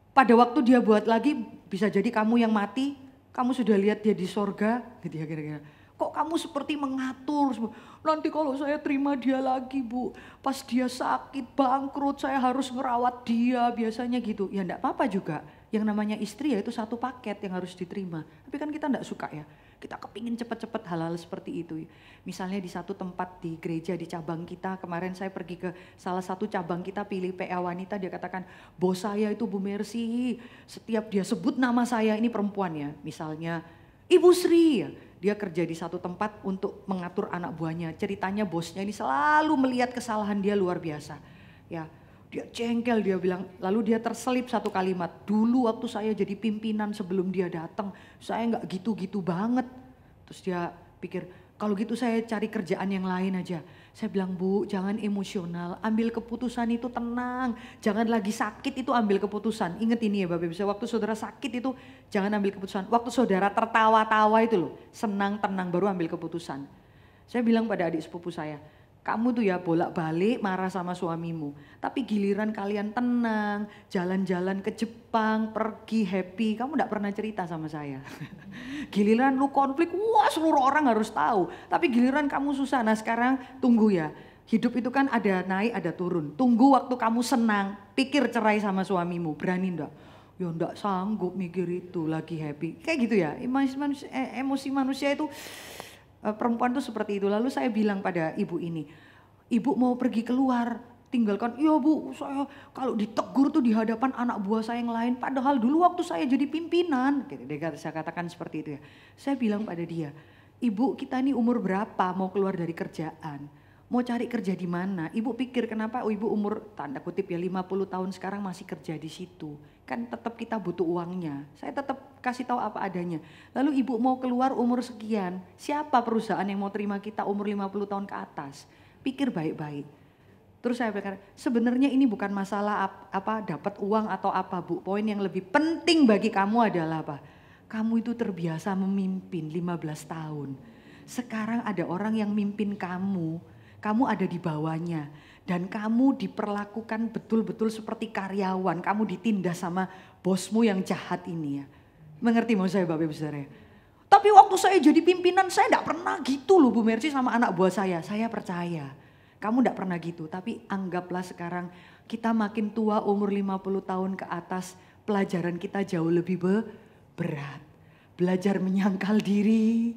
Pada waktu dia buat lagi bisa jadi kamu yang mati. Kamu sudah lihat dia di sorga, gitu ya kira-kira. Kok kamu seperti mengatur, nanti kalau saya terima dia lagi Bu, pas dia sakit, bangkrut, saya harus ngerawat dia, biasanya gitu. Ya enggak apa-apa juga, yang namanya istri ya itu satu paket yang harus diterima. Tapi kan kita enggak suka ya, kita kepingin cepat-cepat hal-hal seperti itu. Misalnya di satu tempat di gereja, di cabang kita, kemarin saya pergi ke salah satu cabang kita pilih PA wanita, dia katakan, bos saya itu Bu Mercy, setiap dia sebut nama saya, ini perempuan ya, misalnya Ibu Sri, dia kerja di satu tempat untuk mengatur anak buahnya. Ceritanya bosnya ini selalu melihat kesalahan dia luar biasa. Ya, dia jengkel, dia bilang, lalu dia terselip satu kalimat, dulu waktu saya jadi pimpinan sebelum dia datang, saya nggak gitu-gitu banget. Terus dia pikir, kalau gitu saya cari kerjaan yang lain aja. Saya bilang, Bu, jangan emosional, ambil keputusan itu tenang. Jangan lagi sakit itu ambil keputusan. Ingat ini ya Bapak Ibu, waktu saudara sakit itu jangan ambil keputusan. Waktu saudara tertawa-tawa itu loh, senang, tenang, baru ambil keputusan. Saya bilang pada adik sepupu saya, kamu tuh ya bolak-balik marah sama suamimu. Tapi giliran kalian tenang, jalan-jalan ke Jepang, pergi happy, kamu gak pernah cerita sama saya. Giliran lu konflik, wah seluruh orang harus tahu. Tapi giliran kamu susah, nah sekarang tunggu ya. Hidup itu kan ada naik, ada turun. Tunggu waktu kamu senang, pikir cerai sama suamimu, berani enggak? Ya enggak sanggup mikir itu, lagi happy. Kayak gitu ya, emosi manusia itu... Perempuan tuh seperti itu. Lalu saya bilang pada ibu ini, ibu mau pergi keluar, tinggalkan. Iya Bu, saya kalau ditegur tuh di hadapan anak buah saya yang lain. Padahal dulu waktu saya jadi pimpinan, saya katakan seperti itu ya. Saya bilang pada dia, ibu kita ini umur berapa mau keluar dari kerjaan? Mau cari kerja di mana? Ibu pikir kenapa ibu umur tanda kutip ya 50 tahun sekarang masih kerja di situ. Kan tetap kita butuh uangnya. Saya tetap kasih tahu apa adanya. Lalu ibu mau keluar umur sekian. Siapa perusahaan yang mau terima kita umur 50 tahun ke atas? Pikir baik-baik. Terus saya pikir sebenarnya ini bukan masalah apa dapat uang atau apa Bu. Poin yang lebih penting bagi kamu adalah apa? Kamu itu terbiasa memimpin 15 tahun. Sekarang ada orang yang mimpin kamu. Kamu ada di bawahnya dan kamu diperlakukan betul-betul seperti karyawan. Kamu ditindas sama bosmu yang jahat ini ya. Mengerti mau saya Bapak Ibu Saudara? Tapi waktu saya jadi pimpinan saya enggak pernah gitu loh Bu Mercy sama anak buah saya. Saya percaya kamu enggak pernah gitu. Tapi anggaplah sekarang kita makin tua umur 50 tahun ke atas. Pelajaran kita jauh lebih berat. Belajar menyangkal diri.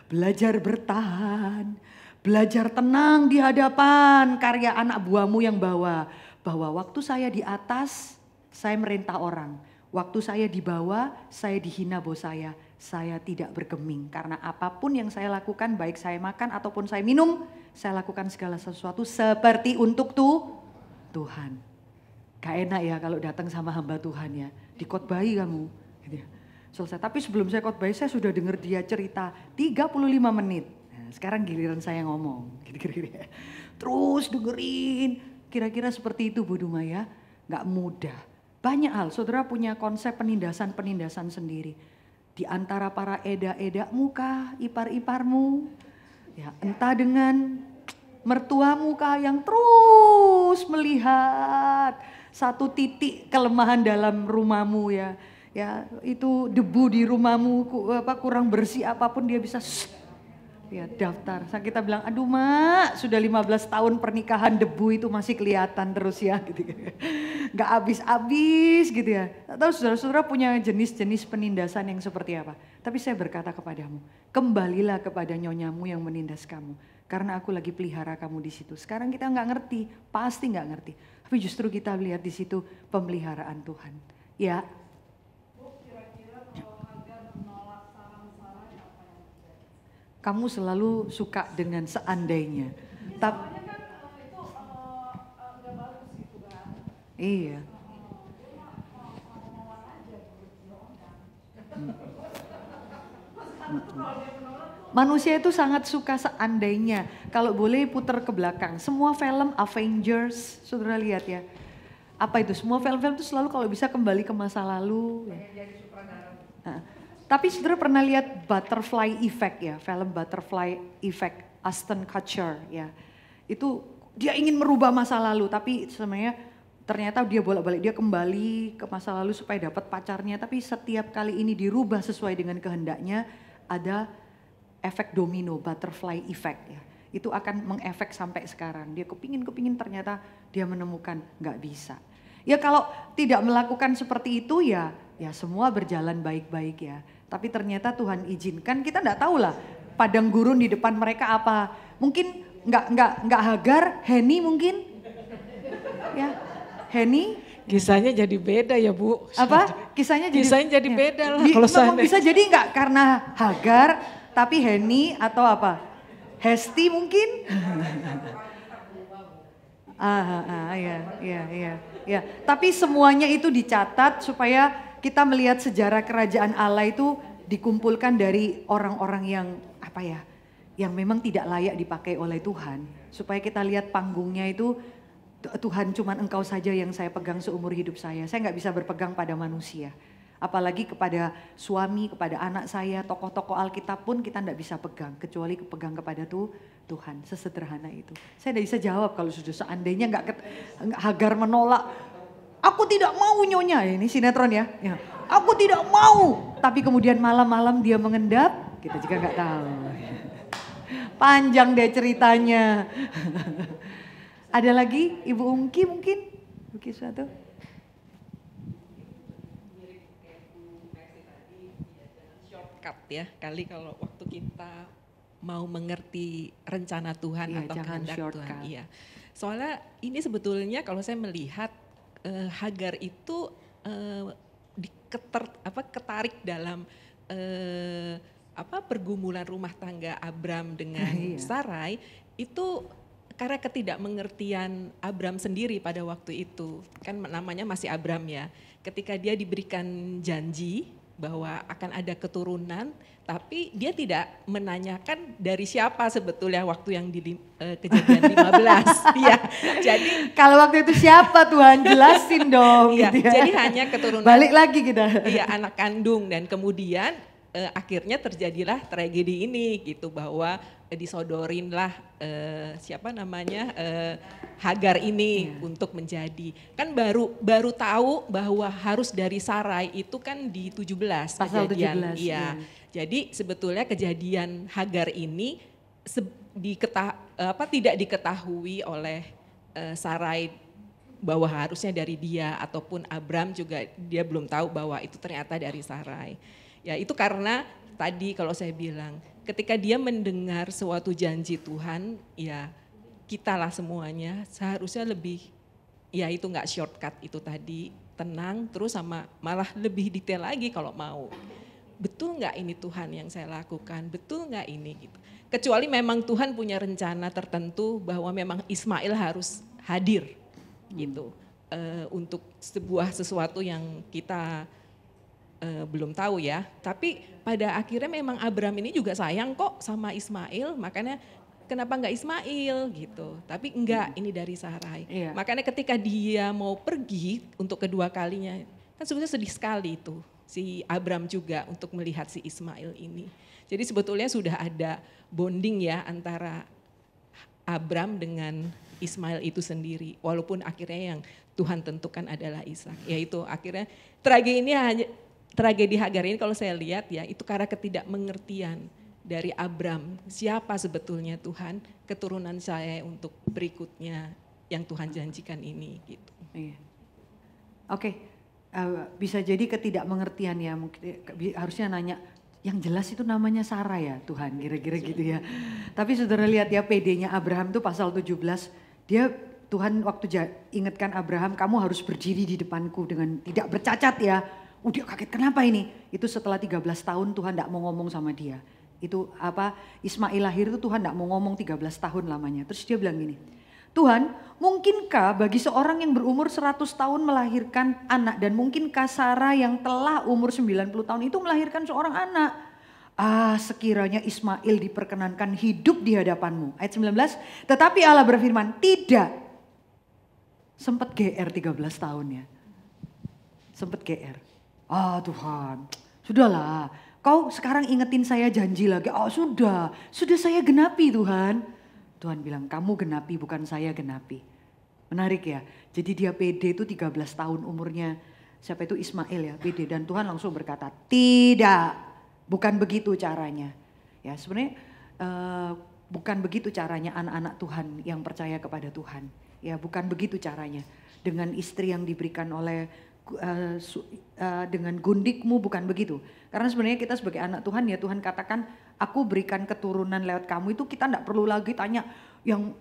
Belajar bertahan. Belajar tenang di hadapan karya anak buahmu yang bawa. Bahwa waktu saya di atas, saya merintah orang. Waktu saya di bawah, saya dihina bos saya tidak bergeming. Karena apapun yang saya lakukan, baik saya makan ataupun saya minum, saya lakukan segala sesuatu seperti untuk Tuhan. Gak enak ya kalau datang sama hamba Tuhan ya, dikotbahi kamu. Gitu ya. Selesai, tapi sebelum saya khotbah saya sudah dengar dia cerita 35 menit. Sekarang giliran saya ngomong, kira-kira. Terus dengerin, kira-kira seperti itu Bu Duma ya. Gak mudah, banyak hal, saudara punya konsep penindasan sendiri. Di antara para eda-edamu kah, ipar-iparmu, ya, entah dengan mertuamu kah yang terus melihat satu titik kelemahan dalam rumahmu ya. Ya, itu debu di rumahmu kurang bersih apapun dia bisa ya daftar. Saat kita bilang, aduh mak sudah 15 tahun pernikahan debu itu masih kelihatan terus ya gitu. Gak habis-habis gitu ya. Tahu saudara-saudara punya jenis-jenis penindasan yang seperti apa. Tapi saya berkata kepadamu, kembalilah kepada nyonyamu yang menindas kamu. Karena aku lagi pelihara kamu di situ. Sekarang kita gak ngerti, pasti gak ngerti. Tapi justru kita lihat di situ pemeliharaan Tuhan. Ya. Kamu selalu suka dengan seandainya. Tapi iya. Manusia itu sangat suka seandainya. Kalau boleh putar ke belakang. Semua film Avengers, saudara lihat ya. Apa itu? Semua film-film itu selalu kalau bisa kembali ke masa lalu. Ya. Tapi saudara pernah lihat Butterfly Effect ya, film Butterfly Effect, Ashton Kutcher ya. Itu dia ingin merubah masa lalu tapi sebenarnya ternyata dia bolak-balik, dia kembali ke masa lalu supaya dapat pacarnya. Tapi setiap kali ini dirubah sesuai dengan kehendaknya, ada efek domino, Butterfly Effect ya. Itu akan mengefek sampai sekarang. Dia kepingin ternyata dia menemukan gak bisa. Ya kalau tidak melakukan seperti itu ya semua berjalan baik-baik ya. Tapi ternyata Tuhan izinkan, kita enggak tahu lah padang gurun di depan mereka apa. Mungkin enggak Hagar, Heni mungkin. Ya, Heni. Kisahnya jadi beda ya Bu. Apa? Kisahnya jadi beda lah kalau saya. Bisa jadi enggak karena Hagar, tapi Heni atau apa? Hesti mungkin. Ya. Tapi semuanya itu dicatat supaya kita melihat sejarah kerajaan Allah itu dikumpulkan dari orang-orang yang yang memang tidak layak dipakai oleh Tuhan. Supaya kita lihat panggungnya itu Tuhan cuman Engkau saja yang saya pegang seumur hidup saya. Saya nggak bisa berpegang pada manusia. Apalagi kepada suami, kepada anak saya, tokoh-tokoh Alkitab pun kita nggak bisa pegang. Kecuali pegang kepada Tuhan, sesederhana itu. Saya tidak bisa jawab kalau sudah seandainya Hagar menolak. Aku tidak mau nyonya, ini sinetron ya. Aku tidak mau. Tapi kemudian malam-malam dia mengendap, kita juga nggak tahu. Panjang deh ceritanya. Ada lagi Ibu Ungki mungkin? Ungki suatu? Shortcut ya, kali kalau waktu kita mau mengerti rencana Tuhan atau kehendak Tuhan. Iya. Soalnya ini sebetulnya kalau saya melihat Hagar itu ketarik dalam pergumulan rumah tangga Abram dengan Sarai itu karena ketidakmengertian Abram sendiri pada waktu itu. Kan namanya masih Abram ya. Ketika dia diberikan janji bahwa akan ada keturunan, tapi dia tidak menanyakan dari siapa sebetulnya waktu yang di kejadian 15. Ya, jadi kalau waktu itu siapa Tuhan jelasin dong. Ya, gitu ya. Jadi hanya keturunan. Balik lagi kita. Iya, anak kandung dan kemudian akhirnya terjadilah tragedi ini gitu bahwa disodorinlah Hagar ini untuk menjadi. Kan baru tahu bahwa harus dari Sarai itu kan di 17 Pasal kejadian. 17. Iya. Jadi sebetulnya kejadian Hagar ini tidak diketahui oleh Sarai bahwa harusnya dari dia ataupun Abram juga dia belum tahu bahwa itu ternyata dari Sarai. Ya itu karena tadi kalau saya bilang ketika dia mendengar suatu janji Tuhan ya kita lah semuanya seharusnya lebih ya itu nggak shortcut itu tadi tenang terus sama malah lebih detail lagi kalau mau. Betul nggak ini Tuhan yang saya lakukan? Betul nggak ini gitu. Kecuali memang Tuhan punya rencana tertentu bahwa memang Ismail harus hadir gitu untuk sesuatu yang kita belum tahu ya. Tapi pada akhirnya memang Abram ini juga sayang kok sama Ismail, makanya kenapa enggak Ismail gitu. Tapi enggak, ini dari Sarai. Iya. Makanya ketika dia mau pergi untuk kedua kalinya, kan sebetulnya sedih sekali itu si Abram juga untuk melihat si Ismail ini. Jadi sebetulnya sudah ada bonding ya antara Abram dengan Ismail itu sendiri. Walaupun akhirnya yang Tuhan tentukan adalah Ishak. Yaitu akhirnya tragedi ini hanya tragedi Hagar ini kalau saya lihat ya itu karena ketidakmengertian dari Abram. Siapa sebetulnya Tuhan, keturunan saya untuk berikutnya yang Tuhan janjikan ini gitu. Iya. Oke, bisa jadi ketidakmengertian ya, mungkin harusnya nanya, yang jelas itu namanya Sarah ya Tuhan, kira-kira gitu ya. Tapi saudara lihat ya PD-nya Abraham itu pasal 17, dia Tuhan waktu ingatkan Abraham, kamu harus berdiri di depanku dengan tidak bercacat ya. Dia kaget, kenapa ini? Itu setelah 13 tahun Tuhan tidak mau ngomong sama dia. Itu Ismail lahir itu Tuhan tidak mau ngomong 13 tahun lamanya. Terus dia bilang gini, Tuhan, mungkinkah bagi seorang yang berumur 100 tahun melahirkan anak, dan mungkinkah Sarah yang telah umur 90 tahun itu melahirkan seorang anak? Sekiranya Ismail diperkenankan hidup di hadapanmu. Ayat 19, tetapi Allah berfirman, tidak. Sempat GR 13 tahun ya. Sempat GR. Tuhan, sudahlah. Kau sekarang ingetin saya janji lagi. Sudah saya genapi Tuhan. Tuhan bilang, kamu genapi bukan saya genapi. Menarik ya. Jadi dia PD itu 13 tahun umurnya. Siapa itu? Ismail ya, PD. Dan Tuhan langsung berkata, tidak, bukan begitu caranya. Ya sebenarnya bukan begitu caranya anak-anak Tuhan yang percaya kepada Tuhan. Ya bukan begitu caranya. Dengan istri yang diberikan oleh dengan gundikmu, bukan begitu. Karena sebenarnya kita sebagai anak Tuhan ya Tuhan katakan, aku berikan keturunan lewat kamu, itu kita tidak perlu lagi tanya yang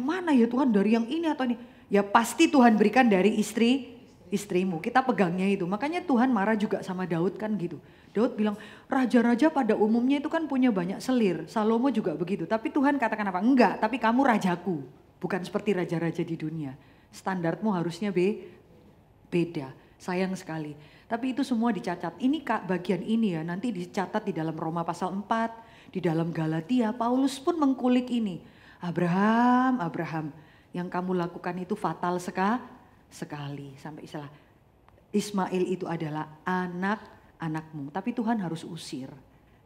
mana ya Tuhan, dari yang ini atau ini. Ya pasti Tuhan berikan dari istrimu. Kita pegangnya itu. Makanya Tuhan marah juga sama Daud kan gitu. Daud bilang, raja-raja pada umumnya itu kan punya banyak selir. Salomo juga begitu. Tapi Tuhan katakan apa? Enggak, tapi kamu rajaku. Bukan seperti raja-raja di dunia. Standarmu harusnya beda. Sayang sekali. Tapi itu semua dicatat. Ini bagian ini ya nanti dicatat di dalam Roma pasal 4. Di dalam Galatia. Paulus pun mengkulik ini. Abraham. Yang kamu lakukan itu fatal sekali. Sampai istilah Ismail itu adalah anak-anakmu. Tapi Tuhan harus usir.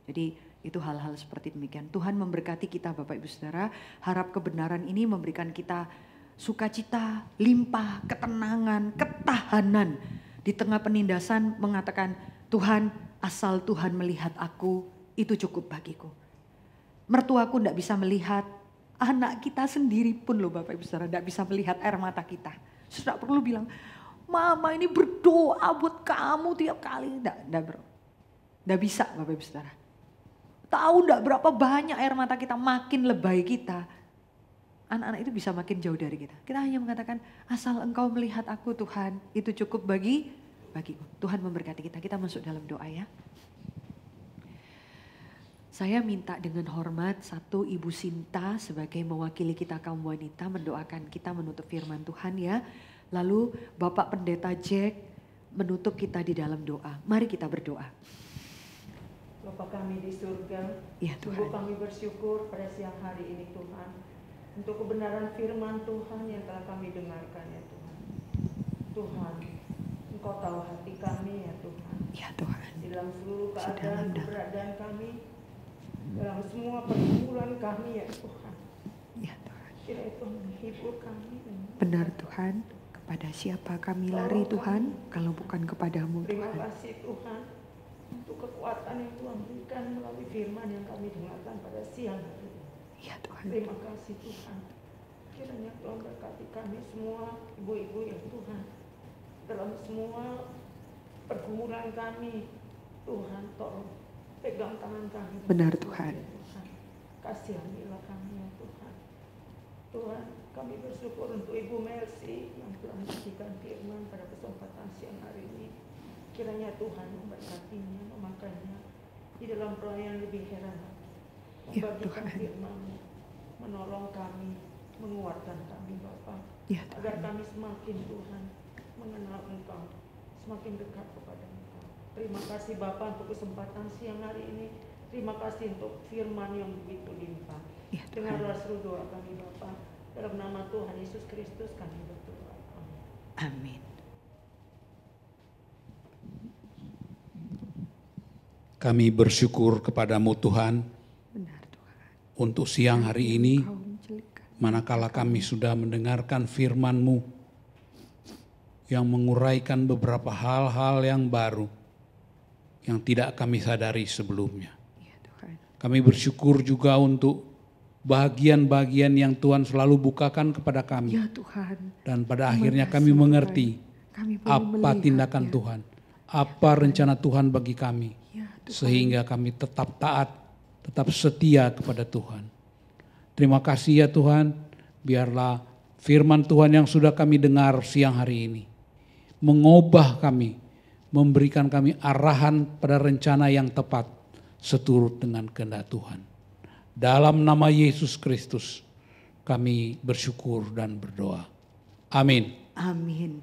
Jadi itu hal-hal seperti demikian. Tuhan memberkati kita Bapak Ibu Saudara. Harap kebenaran ini memberikan kita sukacita, limpah, ketenangan, ketahanan. Di tengah penindasan mengatakan, Tuhan, asal Tuhan melihat aku, itu cukup bagiku. Mertuaku tidak bisa melihat, anak kita sendiri pun loh Bapak Ibu Saudara, tidak bisa melihat air mata kita. Sudah perlu bilang, Mama ini berdoa buat kamu tiap kali. Tidak bisa Bapak Ibu Saudara. Tahu enggak berapa banyak air mata kita, makin lebay kita. Anak-anak itu bisa makin jauh dari kita. Kita hanya mengatakan, asal engkau melihat aku Tuhan, itu cukup bagiku. Tuhan memberkati kita. Kita masuk dalam doa ya. Saya minta dengan hormat satu Ibu Sinta sebagai mewakili kita kaum wanita mendoakan kita menutup firman Tuhan ya. Lalu Bapak Pendeta Jack menutup kita di dalam doa. Mari kita berdoa. Bapa kami di surga, Ya, Tuhan. sungguh kami bersyukur pada siang hari ini Tuhan, untuk kebenaran firman Tuhan yang telah kami dengarkan ya Tuhan. Tuhan, Engkau tahu hati kami ya Tuhan. Ya Tuhan. Di dalam seluruh keadaan Sedalam-dalam. keberadaan kami, dalam semua pergumulan kami ya Tuhan. Ya Tuhan. Kiranya Tuhan menghibur kami. Benar Tuhan, kepada siapa kami lari Tuhan, kalau bukan kepadamu Terima Tuhan. kasih Tuhan untuk kekuatan yang Tuhan berikan melalui firman yang kami dengarkan pada siang hari ini. Ya Tuhan. Terima kasih Tuhan. Kiranya Tuhan berkati kami semua, ibu-ibu yang Tuhan, dalam semua pergumulan kami. Tuhan tolong pegang tangan kami. Benar Tuhan. Kasihanilah kami ya Tuhan. Tuhan, kami bersyukur untuk Ibu Mercy yang telah memberikan firman pada kesempatan siang hari ini. Kiranya Tuhan memberkatinya, memakainya di dalam pelayanan lebih heran. Ya, Membagikan Tuhan. firman-Mu, menolong kami, menguatkan kami Bapa, Ya agar Tuhan. kami semakin Tuhan mengenal Engkau, semakin dekat kepada Engkau. Terima kasih Bapa untuk kesempatan siang hari ini. Terima kasih untuk firman yang begitu limpah. Ya Tuhan. Dengarlah seluruh doa kami Bapa. Dalam nama Tuhan Yesus Kristus kami berdoa. Amin. Amin. Kami bersyukur kepadamu Tuhan Benar Tuhan. untuk siang hari ini, Engkau menjelikan. manakala kami sudah mendengarkan firman-Mu yang menguraikan beberapa hal-hal yang baru yang tidak kami sadari sebelumnya. Ya Tuhan. Kami bersyukur juga untuk bagian-bagian yang Tuhan selalu bukakan kepada kami. Ya Tuhan. Dan pada Terima akhirnya kasih, kami Tuhan. mengerti Kami boleh apa melihatnya. tindakan Tuhan, apa rencana Tuhan bagi kami. Ya Tuhan. Sehingga kami tetap taat, tetap setia kepada Tuhan. Terima kasih ya Tuhan, biarlah firman Tuhan yang sudah kami dengar siang hari ini mengubah kami, memberikan kami arahan pada rencana yang tepat seturut dengan kehendak Tuhan. Dalam nama Yesus Kristus kami bersyukur dan berdoa. Amin. Amin.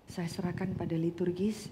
Saya serahkan pada liturgis.